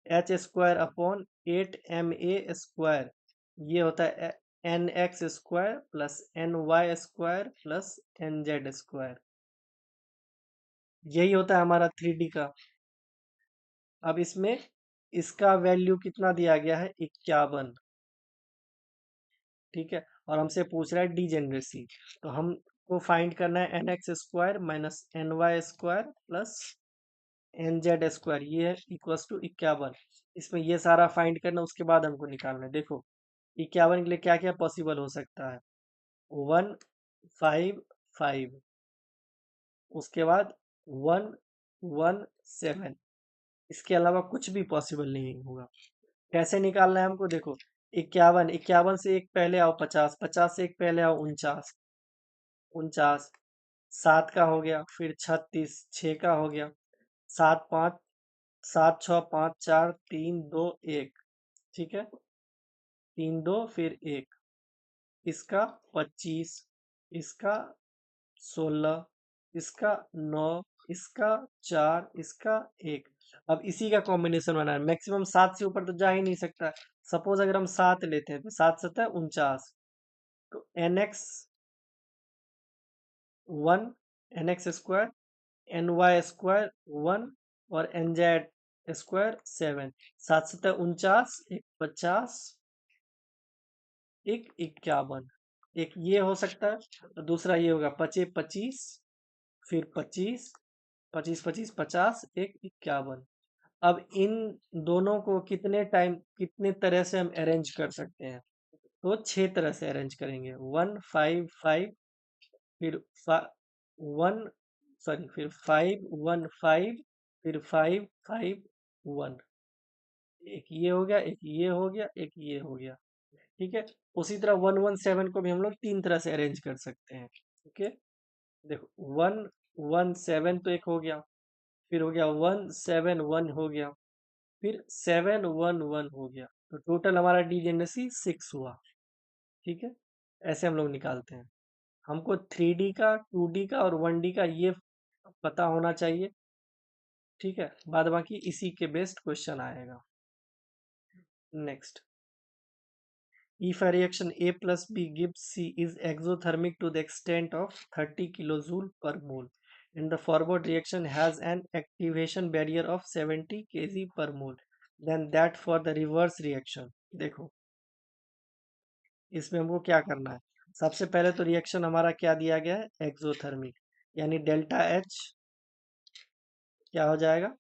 h² अपॉन 8ma², ये होता है nx² plus ny² plus nz², यही होता है हमारा 3D का। अब इसमें इसका वैल्यू कितना दिया गया है? 51। ठीक है, और हमसे पूछ रहा है डीजेनरेसी, तो हमको फाइंड करना है nx² minus ny² plus nz², ये इक्वल्स टू 51। इसमें ये सारा फाइंड करना, उसके बाद हमको निकालना है। देखो 51 के लिए क्या क्या पॉसिबल हो सकता है? 155, उसके बाद 117, इसके अलावा कुछ भी पॉसिबल नहीं होगा। कैसे निकालना है हमको? देखो 51, 51 से एक पहले आओ 50, 50 से एक पहले आओ 49, 49 7 का हो गया, फिर 36 6 का हो गया, 7 5 7 6 5 4 3 2 1। ठीक है, 3 2 फिर 1, इसका 25, इसका 16, इसका 9, इसका 4, इसका 1। अब इसी का कॉम्बिनेशन बनाना है, मैक्सिमम 7 से ऊपर तो जा ही नहीं सकता। सपोज अगर हम 7 लेते हैं तो 7 7 49, तो nx1, nx² ny² 1 और nz² 7, 7 7 49, एक 50, एक 51। एक ये हो सकता है, और दूसरा ये होगा 25 फिर 25 25 25 50 एक 51। अब इन दोनों को कितने तरह से हम अरेंज कर सकते हैं? तो 6 तरह से अरेंज करेंगे। 1 5 5 फिर 1 फिर 5 1 5 फिर 5 5 1। एक ये हो गया, एक ये हो गया, एक ये हो गया। ठीक है। उसी तरह 1 1 7 को भी हम लोग 3 तरह से अरेंज कर सकते हैं। ओके, देखो 1 1 7 तो एक हो गया, फिर हो गया 1 7 1 हो गया, फिर 7 1 1 हो गया। तो टोटल हमारा डिजेनरेसी 6 हुआ। ठीक है, ऐसे हम लोग निकालते हैं। हमको 3D का, 2D का और 1D का ये पता होना चाहिए। ठीक है, बाद बाकी इसी के बेस्ड क्वेश्चन आएगा। Next, if a reaction A plus B gives C is exothermic to the extent of 30 kilojoule per mole and the forward reaction has an activation barrier of 70 kg per mole, then that for the reverse reaction। देखो, इसमें हमको क्या करना है? सबसे पहले तो reaction हमारा क्या दिया गया है? एक्सोथर्मिक, यानी डेल्टा एच क्या हो जाएगा?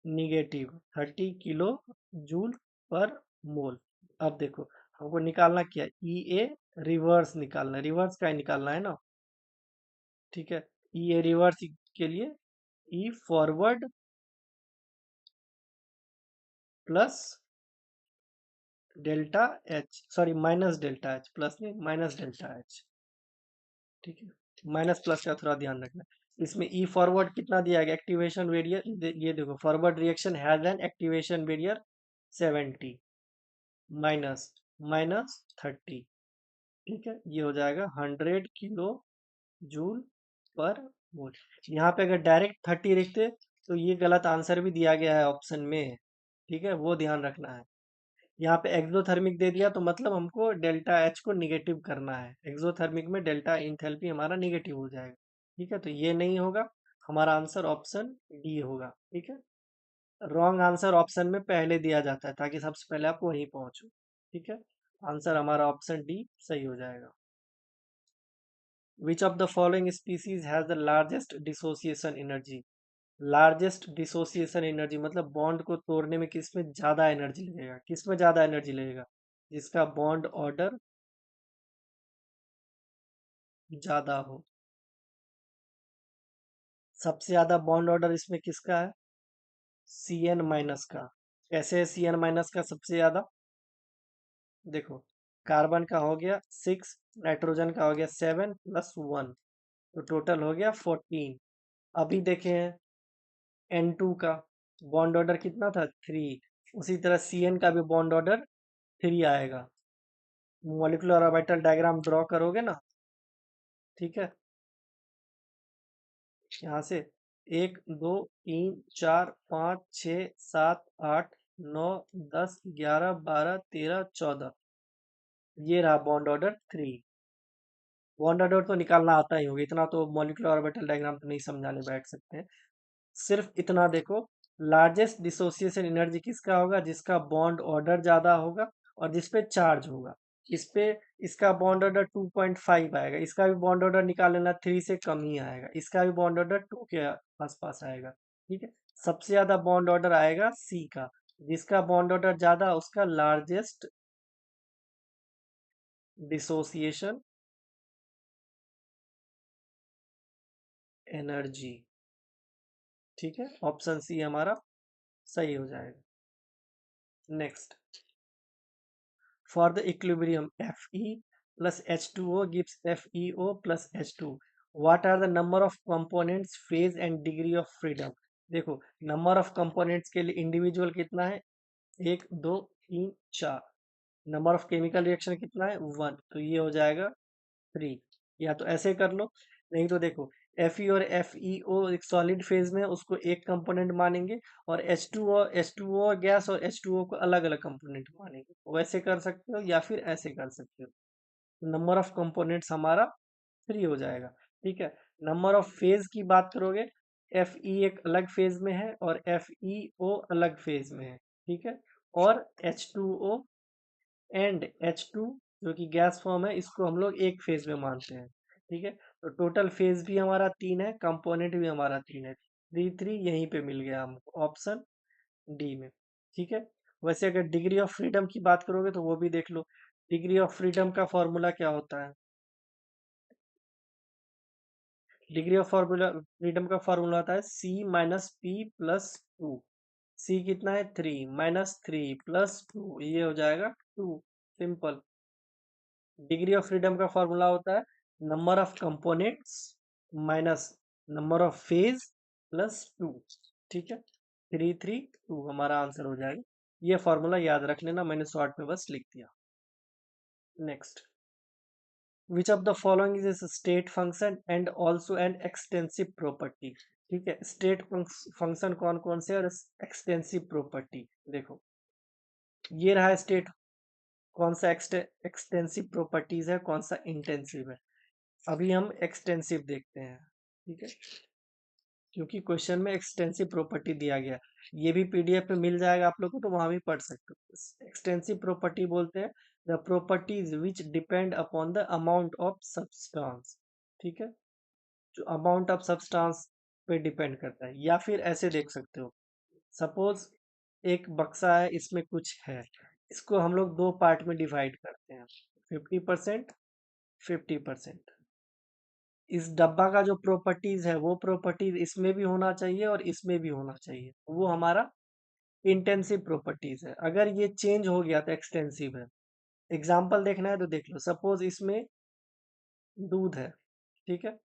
निगेटिव 30 किलो जूल पर मोल। अब देखो, हमको निकालना क्या? ई ए रिवर्स निकालना है, रिवर्स का ही निकालना है ना। ठीक है, ई ए रिवर्स के लिए E forward plus delta H, sorry minus delta H, plus नहीं माइनस डेल्टा एच। ठीक है, माइनस प्लस का थोड़ा ध्यान रखना। इसमें ई फॉरवर्ड कितना दिया गया? एक्टिवेशन बैरियर, ये देखो forward reaction has an activation barrier 70 minus minus 30। ठीक है, ये हो जाएगा 100 किलो जूल पर मोल। यहाँ पे अगर डायरेक्ट 30 लिखते तो ये गलत आंसर भी दिया गया है ऑप्शन में। ठीक है, वो ध्यान रखना है। यहाँ पे एक्सोथर्मिक दे दिया तो मतलब हमको डेल्टा एच को निगेटिव करना है। एक्सोथर्मिक में डेल्टा इंथैल्पी हमारा निगेटिव हो जाएगा। ठीक है, तो ये नहीं होगा, हमारा आंसर ऑप्शन डी होगा। ठीक है, रॉन्ग आंसर ऑप्शन में पहले दिया जाता है ताकि सबसे पहले आप वहीं पहुंचो। ठीक है, आंसर हमारा ऑप्शन डी सही हो जाएगा। Which of the following species has the largest dissociation energy? Largest dissociation energy मतलब बॉन्ड को तोड़ने में किसमें ज्यादा एनर्जी लगेगा? किसमें ज्यादा एनर्जी लगेगा? जिसका बॉन्ड ऑर्डर ज्यादा हो। सबसे ज्यादा बॉन्ड ऑर्डर इसमें किसका है? Cn माइनस का। कैसे है Cn माइनस का सबसे ज्यादा? देखो, कार्बन का हो गया 6, नाइट्रोजन का हो गया 7 प्लस 1, तो टोटल हो गया 14। अभी देखे हैं N2 का बॉन्ड ऑर्डर कितना था? 3। उसी तरह Cn का भी बॉन्ड ऑर्डर 3 आएगा। मॉलिक्यूलर ऑर्बिटल डायग्राम ड्रॉ करोगे ना? ठीक है, यहाँ से 1 2 3 4 5 6 7 8 9 10 11 12 13 14, ये रहा बॉन्ड ऑर्डर 3। बॉन्ड ऑर्डर तो निकालना आता ही होगा, इतना तो मॉलिक्यूलर ऑर्बिटल डायग्राम तो नहीं समझाने बैठ सकते हैं। सिर्फ इतना देखो, लार्जेस्ट डिसोसिएशन एनर्जी किसका होगा? जिसका बॉन्ड ऑर्डर ज्यादा होगा और जिसपे चार्ज होगा। इस पे इसका बॉन्ड ऑर्डर 2.5 आएगा, इसका भी बॉन्ड ऑर्डर निकाल लेना 3 से कम ही आएगा, इसका भी बॉन्ड ऑर्डर 2 के आसपास आएगा। ठीक है, सबसे ज्यादा बॉन्ड ऑर्डर आएगा सी का, जिसका बॉन्ड ऑर्डर ज्यादा उसका लार्जेस्ट डिसोसिएशन एनर्जी। ठीक है, ऑप्शन सी हमारा सही हो जाएगा। Next, for the equilibrium Fe plus H2O gives FeO plus H2, what are the number of components, phase and degree of freedom? देखो, नंबर ऑफ कंपोनेंट्स के लिए इंडिविजुअल कितना है? 1 2 3 4। नंबर ऑफ केमिकल रिएक्शन कितना है? 1, तो ये हो जाएगा 3। या तो ऐसे कर लो, नहीं तो देखो Fe और FeO एक सॉलिड फेज में है, उसको एक कंपोनेंट मानेंगे, और H2O गैस और H2O को अलग अलग कंपोनेंट मानेंगे। वैसे कर सकते हो या फिर ऐसे कर सकते हो। नंबर ऑफ कंपोनेंट्स हमारा 3 हो जाएगा। ठीक है, नंबर ऑफ फेज की बात करोगे, Fe एक अलग फेज में है और FeO अलग फेज में है। ठीक है, और H2O एंड H2 जो कि गैस फॉर्म है, इसको हम लोग एक फेज में मानते हैं। ठीक है, तो टोटल फेज भी हमारा 3 है, कंपोनेंट भी हमारा 3 है, 3 3 यहीं पे मिल गया हमको ऑप्शन डी में। ठीक है, वैसे अगर डिग्री ऑफ फ्रीडम की बात करोगे तो वो भी देख लो। डिग्री ऑफ फ्रीडम का फॉर्मूला क्या होता है? डिग्री ऑफ फॉर्मूला फ्रीडम का फॉर्मूला होता है C - P+2। सी कितना है? 3 -3 + 2, ये हो जाएगा 2। सिंपल। डिग्री ऑफ फ्रीडम का फॉर्मूला होता है number of components minus number of phase +2। ठीक है, 3 3 2 हमारा आंसर हो जाएगा। ये फॉर्मूला याद रख लेना, मैंने शॉर्ट में बस लिख दिया। Next, which of the following is state function and also an extensive property? ठीक है, स्टेट फंक्शन कौन कौन से और एक्सटेंसिव प्रॉपर्टी देखो। ये रहा स्टेट, कौन सा एक्सटेंसिव प्रॉपर्टीज है, कौन सा इंटेंसिव है। अभी हम एक्सटेंसिव देखते हैं। ठीक है, क्योंकि क्वेश्चन में एक्सटेंसिव प्रॉपर्टी दिया गया, ये भी पीडीएफ पे मिल जाएगा आप लोग को, तो वहां भी पढ़ सकते हो। एक्सटेंसिव प्रॉपर्टी बोलते हैं the properties which depend upon the amount of substance. ठीक है, जो अमाउंट ऑफ सब्सटेंस पे डिपेंड करता है। या फिर ऐसे देख सकते हो, सपोज एक बक्सा है, इसमें कुछ है, इसको हम लोग दो पार्ट में डिवाइड करते हैं, 50% 50%। इस डब्बा का जो प्रॉपर्टीज है वो प्रॉपर्टीज इसमें भी होना चाहिए और इसमें भी होना चाहिए, वो हमारा इंटेंसिव प्रॉपर्टीज है। अगर ये चेंज हो गया तो एक्सटेंसिव है। एग्जाम्पल देखना है तो देख लो, सपोज इसमें दूध है। ठीक है,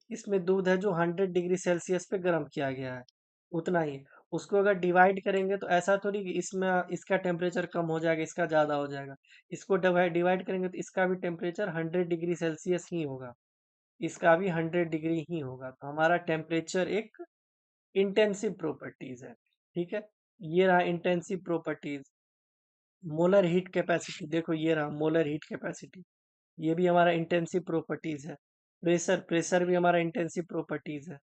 इसमें दूध है जो 100 डिग्री सेल्सियस पे गर्म किया गया है, उतना ही। उसको अगर डिवाइड करेंगे तो ऐसा थोड़ी कि इसमें इसका टेम्परेचर कम हो जाएगा, इसका ज़्यादा हो जाएगा। इसको डिवाइड करेंगे तो इसका भी टेम्परेचर 100 डिग्री सेल्सियस ही होगा, इसका भी 100 डिग्री ही होगा। तो हमारा टेम्परेचर एक इंटेंसिव प्रॉपर्टीज है। ठीक है, ये रहा intensive properties. Molar heat capacity देखो, ये रहा मोलर हीट कैपेसिटी, ये भी हमारा इंटेंसिव प्रॉपर्टीज है। प्रेशर प्रेशर भी हमारा इंटेंसिव प्रॉपर्टीज है।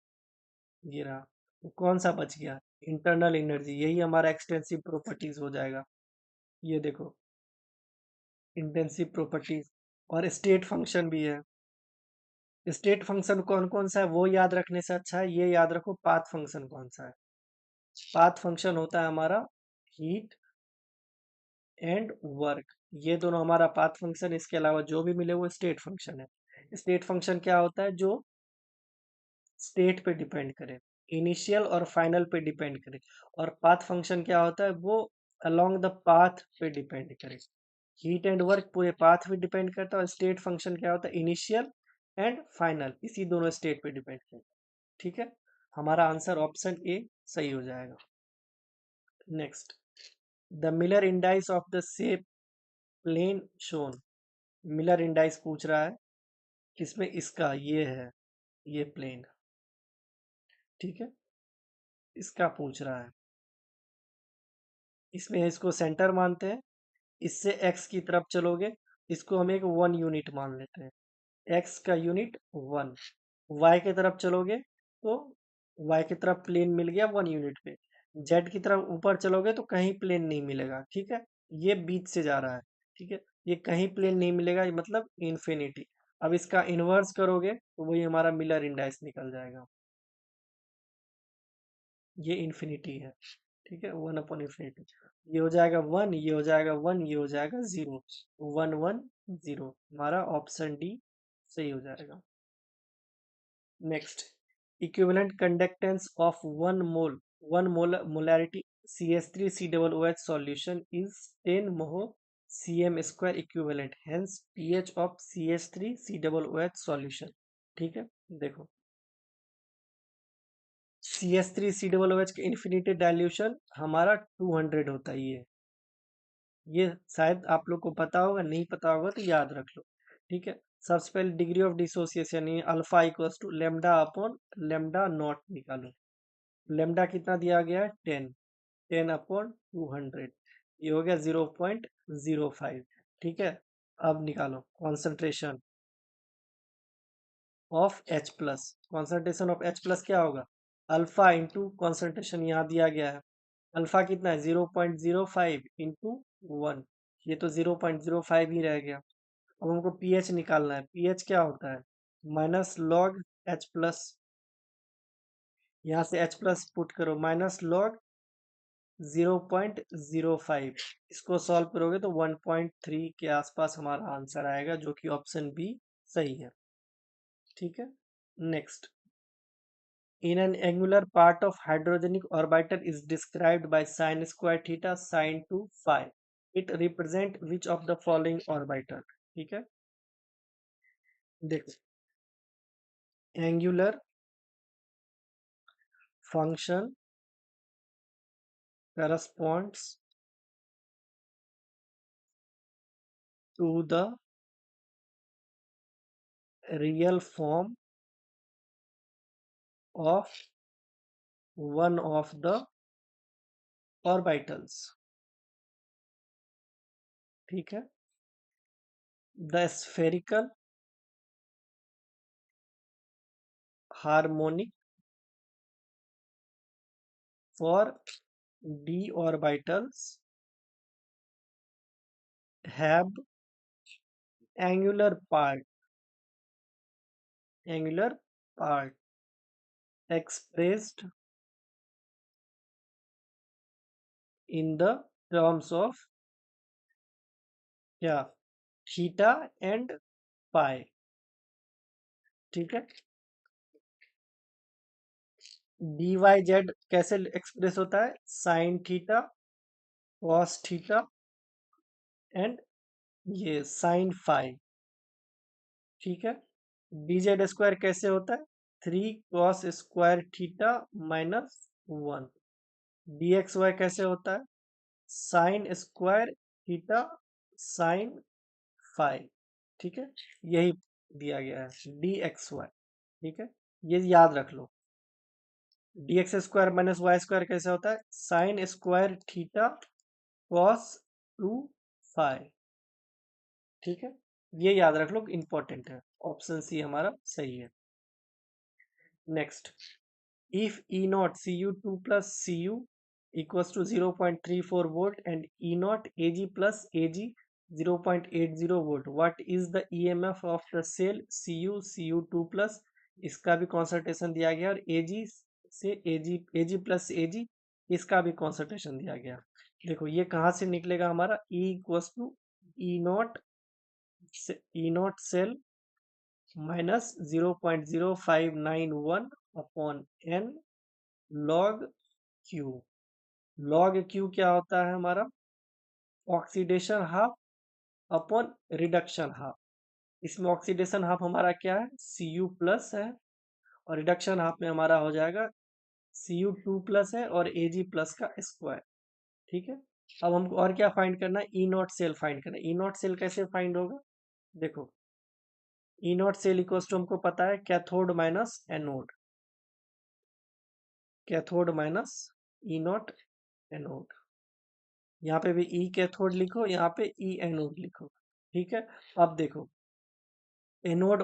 ये रहा, तो कौन सा बच गया? इंटरनल एनर्जी, यही हमारा एक्सटेंसिव प्रॉपर्टीज हो जाएगा। ये देखो इंटेंसिव प्रॉपर्टीज। और स्टेट फंक्शन भी है। स्टेट फंक्शन कौन कौन सा है वो याद रखने से अच्छा है ये याद रखो पाथ फंक्शन कौन सा है। पाथ फंक्शन होता है हमारा हीट एंड वर्क, ये दोनों हमारा पाथ फंक्शन। इसके अलावा जो भी मिले वो स्टेट फंक्शन है। स्टेट फंक्शन क्या होता है? जो स्टेट पे डिपेंड करे, इनिशियल और फाइनल पे डिपेंड करे। और पाथ फंक्शन क्या होता है? वो अलोंग द पाथ पे डिपेंड करे। हीट एंड वर्क पूरे पाथ पे डिपेंड करता है, और स्टेट फंक्शन क्या होता है? इनिशियल एंड फाइनल, इसी दोनों स्टेट पे डिपेंड करता है। ठीक है, हमारा आंसर ऑप्शन ए सही हो जाएगा। Next, the Miller indices of the shape plane shown. Miller indices पूछ रहा है किसमें? इसका ये है, ये प्लेन। ठीक है, इसका पूछ रहा है, इसमें इसको सेंटर मानते हैं। इससे एक्स की तरफ चलोगे, इसको हम एक 1 यूनिट मान लेते हैं, एक्स का यूनिट 1। वाई की तरफ चलोगे तो वाई की तरफ प्लेन मिल गया 1 यूनिट पे। जेड की तरफ ऊपर चलोगे तो कहीं प्लेन नहीं मिलेगा। ठीक है, ये बीच से जा रहा है। ठीक है, ये कहीं प्लेन नहीं मिलेगा, ये मतलब इन्फिनिटी। अब इसका इनवर्स करोगे तो वही हमारा मिलर इंडाइस निकल जाएगा, ये इन्फिनिटी है। ठीक है, 1/इन्फिनिटी। ये हो जाएगा 1, ये हो जाएगा 1, ये हो जाएगा 0। 1 1 0, हमारा ऑप्शन डी सही हो जाएगा। Next, equivalent conductance of 1 molarity CH3COOH solution is 10 mho cm square equivalent, hence pH of CH3COOH solution। ठीक है, देखो CH3COOH के इन्फिनिटी डाइल्यूशन हमारा 200 होता है। ये शायद आप लोग को पता होगा, नहीं पता होगा तो याद रख लो। ठीक है, सबसे पहले degree of dissociation alpha equals to lambda upon lambda naught निकालो। लेमडा कितना दिया गया है? 10, 10/200, ये हो गया 0.05। ठीक है, अब निकालो concentration of H+। Concentration of H+ क्या होगा? अल्फा इंटू कॉन्सेंट्रेशन यहाँ दिया गया है, अल्फा कितना है? 0.05 इंटू 1, ये तो 0.05 ही रह गया। अब हमको pH निकालना है। pH क्या होता है? माइनस लॉग H प्लस, यहाँ से H प्लस पुट करो, माइनस लॉग 0.05। इसको सॉल्व करोगे तो 1.3 के आसपास हमारा आंसर आएगा, जो कि ऑप्शन बी सही है। ठीक है, next. In an angular part of hydrogenic orbital is described by sin square theta sin 2 phi. It represent which of the following orbital? ठीक है, देखो, angular function corresponds to the real form of one of the orbitals. ठीक है, the spherical harmonic for d orbitals have angular part expressed in the terms of क्या, theta and pi. ठीक है, D Y Z कैसे express होता है? Sine theta, cos theta and ये sign phi. ठीक है, डी जेड स्क्वायर कैसे होता है? 3 cos square theta minus 1। D X Y कैसे होता है? Sine square theta sine phi. ठीक है, यही दिया गया है डी एक्स वाई। ठीक है, ये याद रख लो। D x square minus y square कैसे होता है? Sine square theta cos 2 phi. ठीक है, ये याद रख लो, इंपॉर्टेंट है। ऑप्शन सी हमारा सही है। Next, if E naught Cu2 plus Cu equals to 0.34 volt and E naught Ag plus Ag 0.80 volt, what is the EMF of the cell Cu2 plus? इसका भी कॉन्संट्रेशन दिया गया, और Ag से Ag plus Ag इसका भी concentration दिया गया। देखो ये कहाँ से निकलेगा हमारा? E equals to E naught cell minus 0.0591 upon n log Q। log Q क्या होता है हमारा? Oxidation half upon reduction half. इसमें ऑक्सीडेशन हाफ हमारा क्या है? Cu प्लस है, और रिडक्शन हाफ में हमारा हो जाएगा Cu2 प्लस है और Ag प्लस का स्क्वायर। ठीक है, अब हमको और क्या फाइंड करना है? ई नॉट सेल फाइंड करना है। ई नॉट सेल कैसे फाइंड होगा? देखो, ई नॉट सेल इक्वल्स टू हमको पता है cathode minus anode, cathode minus E not anode. यहाँ पे भी ई कैथोड लिखो, यहाँ पे ई एनोड लिखो। ठीक है, अब देखो, anode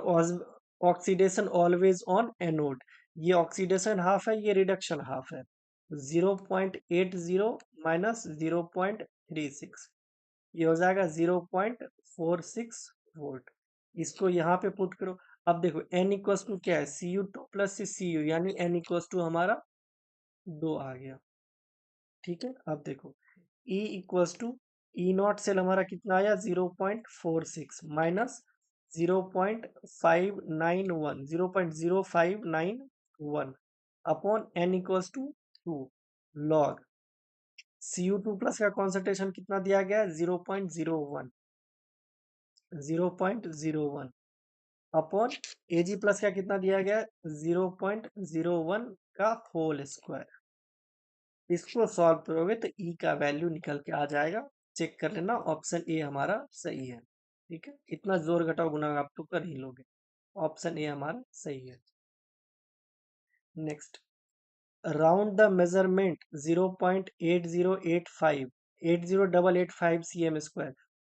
oxidation always on anode. ये ऑक्सीडेशन हाफ है, ये रिडक्शन हाफ है। 0.80 माइनस 0.36, ये हो जाएगा 0.46 वोल्ट। इसको यहाँ पे पुट करो। अब देखो n इक्वल्स टू क्या है? Cu2 प्लस Cu, यानी n इक्वल्स टू हमारा 2 आ गया। ठीक है, अब देखो E equals to E naught cell हमारा कितना आया? 0.46 minus 0.0591 upon n equals to 2 log Cu2 plus का कॉन्सेंट्रेशन कितना दिया गया है? 0.01 अपॉन Ag प्लस का कितना दिया गया है? 0.01 का होल स्क्वायर। इसको सॉल्व करोगे तो ई का वैल्यू निकल के आ जाएगा। चेक कर लेना, ऑप्शन ए हमारा सही है। ठीक है, इतना जोर घटाओ गुना आप तो कर ही लोगे। ऑप्शन ए हमारा सही है। Next, round the measurement 0.8085 cm square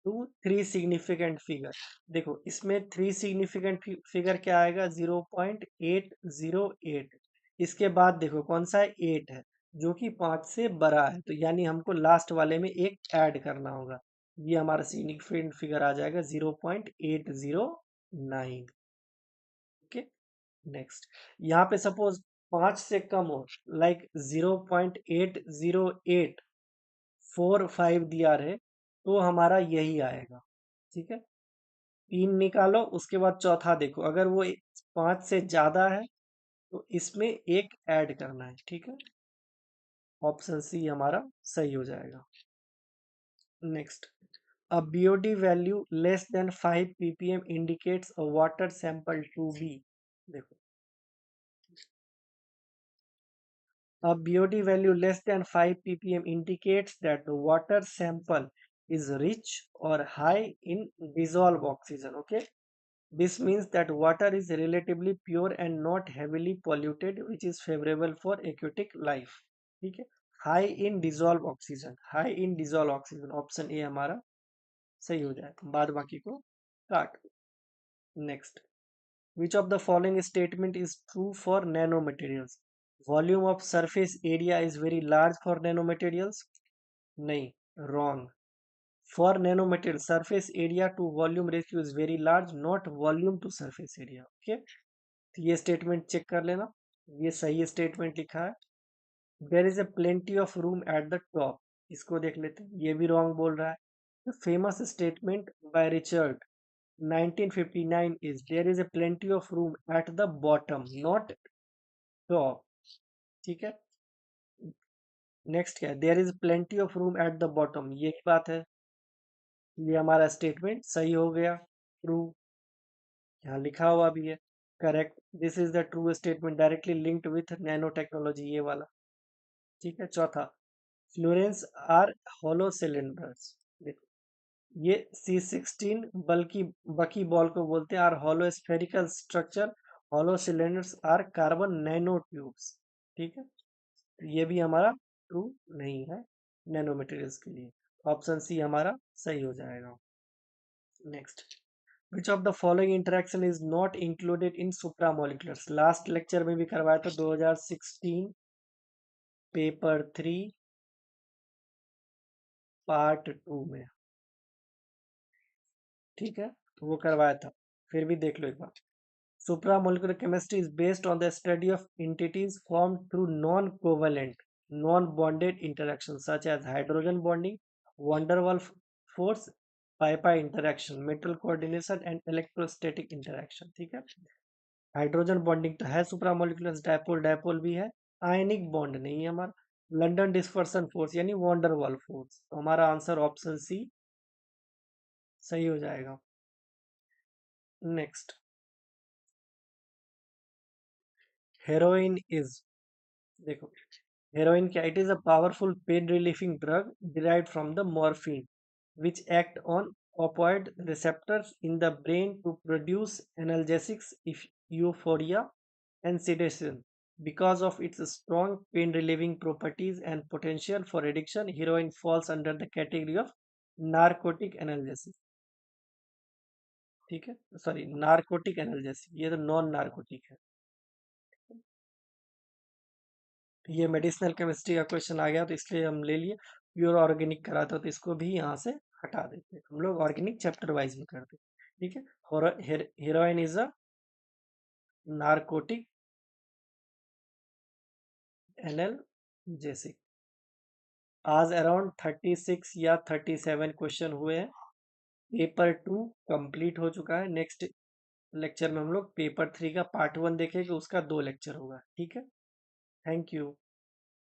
to 3 significant figure. देखो इसमें 3 सिग्निफिकेंट फिगर क्या आएगा? 0.808। इसके बाद देखो कौन सा है? 8 है, जो कि 5 से बड़ा है, तो यानी हमको लास्ट वाले में एक ऐड करना होगा। ये हमारा सिग्निफिकेंट फिगर आ जाएगा 0.809। Okay, next. यहाँ पे सपोज 5 से कम हो, लाइक 0.80845 दिया रहे, तो हमारा यही आएगा। ठीक है, 3 निकालो, उसके बाद चौथा देखो, अगर वो 5 से ज्यादा है तो इसमें एक ऐड करना है। ठीक है, ऑप्शन सी हमारा सही हो जाएगा। Next, a BOD value less than 5 ppm indicates a water sample to be, देखो, a BOD value less than 5 ppm indicates that the water sample is rich or high in dissolved oxygen. Okay, this means that water is relatively pure and not heavily polluted, which is favorable for aquatic life. ठीक है, high in dissolve oxygen, high in dissolve oxygen, option A हमारा सही हो जाएगा, बाद बाकी को काट। Next, which of the following statement is true for nanomaterials? Volume of surface area is very large for nanomaterials? नहीं, wrong. For nanomaterials, surface area to volume ratio is very large, not volume to surface area. Okay, तो ये statement check कर लेना, ये सही statement लिखा है। There is a plenty of room at the top, इसको देख लेते हैं, ये भी रॉन्ग बोल रहा है। The famous statement by Richard 1959 is there is a plenty of room at the bottom, not top। ठीक है, नेक्स्ट क्या है, there is plenty of room at the bottom, ये बात है, ये हमारा स्टेटमेंट सही हो गया, ट्रू, यहाँ लिखा हुआ भी है correct. This is the true statement directly linked with nano technology, ये वाला। ठीक है, चौथा, फ्लोरेंस आर होलो सिलेंडर्स, देखो, ये C16 बल्कि बकी बॉल को बोलते हैं, are hollow spherical structure, hollow cylinders are carbon nanotubes. ठीक है, तो ये भी हमारा ट्रू नहीं है नैनो मटेरियल्स के लिए, ऑप्शन सी हमारा सही हो जाएगा। Next, which of the following interaction is not included in supramoleculars, last lecture में भी करवाया था 2016 पेपर 3 पार्ट 2 में। ठीक है, तो वो करवाया था, फिर भी देख लो एक बार। Supramolecular chemistry is based on the study of entities formed through non-covalent, non-bonded interactions such as hydrogen bonding, van der Waals force, pi-pi interaction, metal coordination and electrostatic interaction। ठीक है, हाइड्रोजन बॉन्डिंग तो है, सुप्रामोलिकुलर dipole, dipole भी है, ionic bond नहीं है हमारा, London dispersion force यानी van der Waals फोर्स, तो हमारा आंसर ऑप्शन सी सही हो जाएगा। नेक्स्ट, हेरोइन इज, देखो, heroin क्या, it is a powerful pain relieving drug derived from the morphine which act on opioid receptors in the brain to produce analgesics, euphoria and sedation. Because of its strong pain relieving properties and potential for addiction, heroin falls under the category of narcotic analgesic। ठीक है, sorry, narcotic analgesic, ये तो non narcotic है। ये medicinal chemistry का question आ गया तो इसलिए हम ले लिए, प्योर ऑर्गेनिक करा था तो इसको भी यहाँ से हटा देते, हम लोग ऑर्गेनिक चैप्टर वाइज में करते। ठीक है, heroin is a narcotic analgesic. आज अराउंड 36 या 37 क्वेश्चन हुए हैं, पेपर 2 कंप्लीट हो चुका है। नेक्स्ट लेक्चर में हम लोग पेपर 3 का पार्ट 1 देखेंगे, उसका 2 लेक्चर होगा। ठीक है, थैंक यू।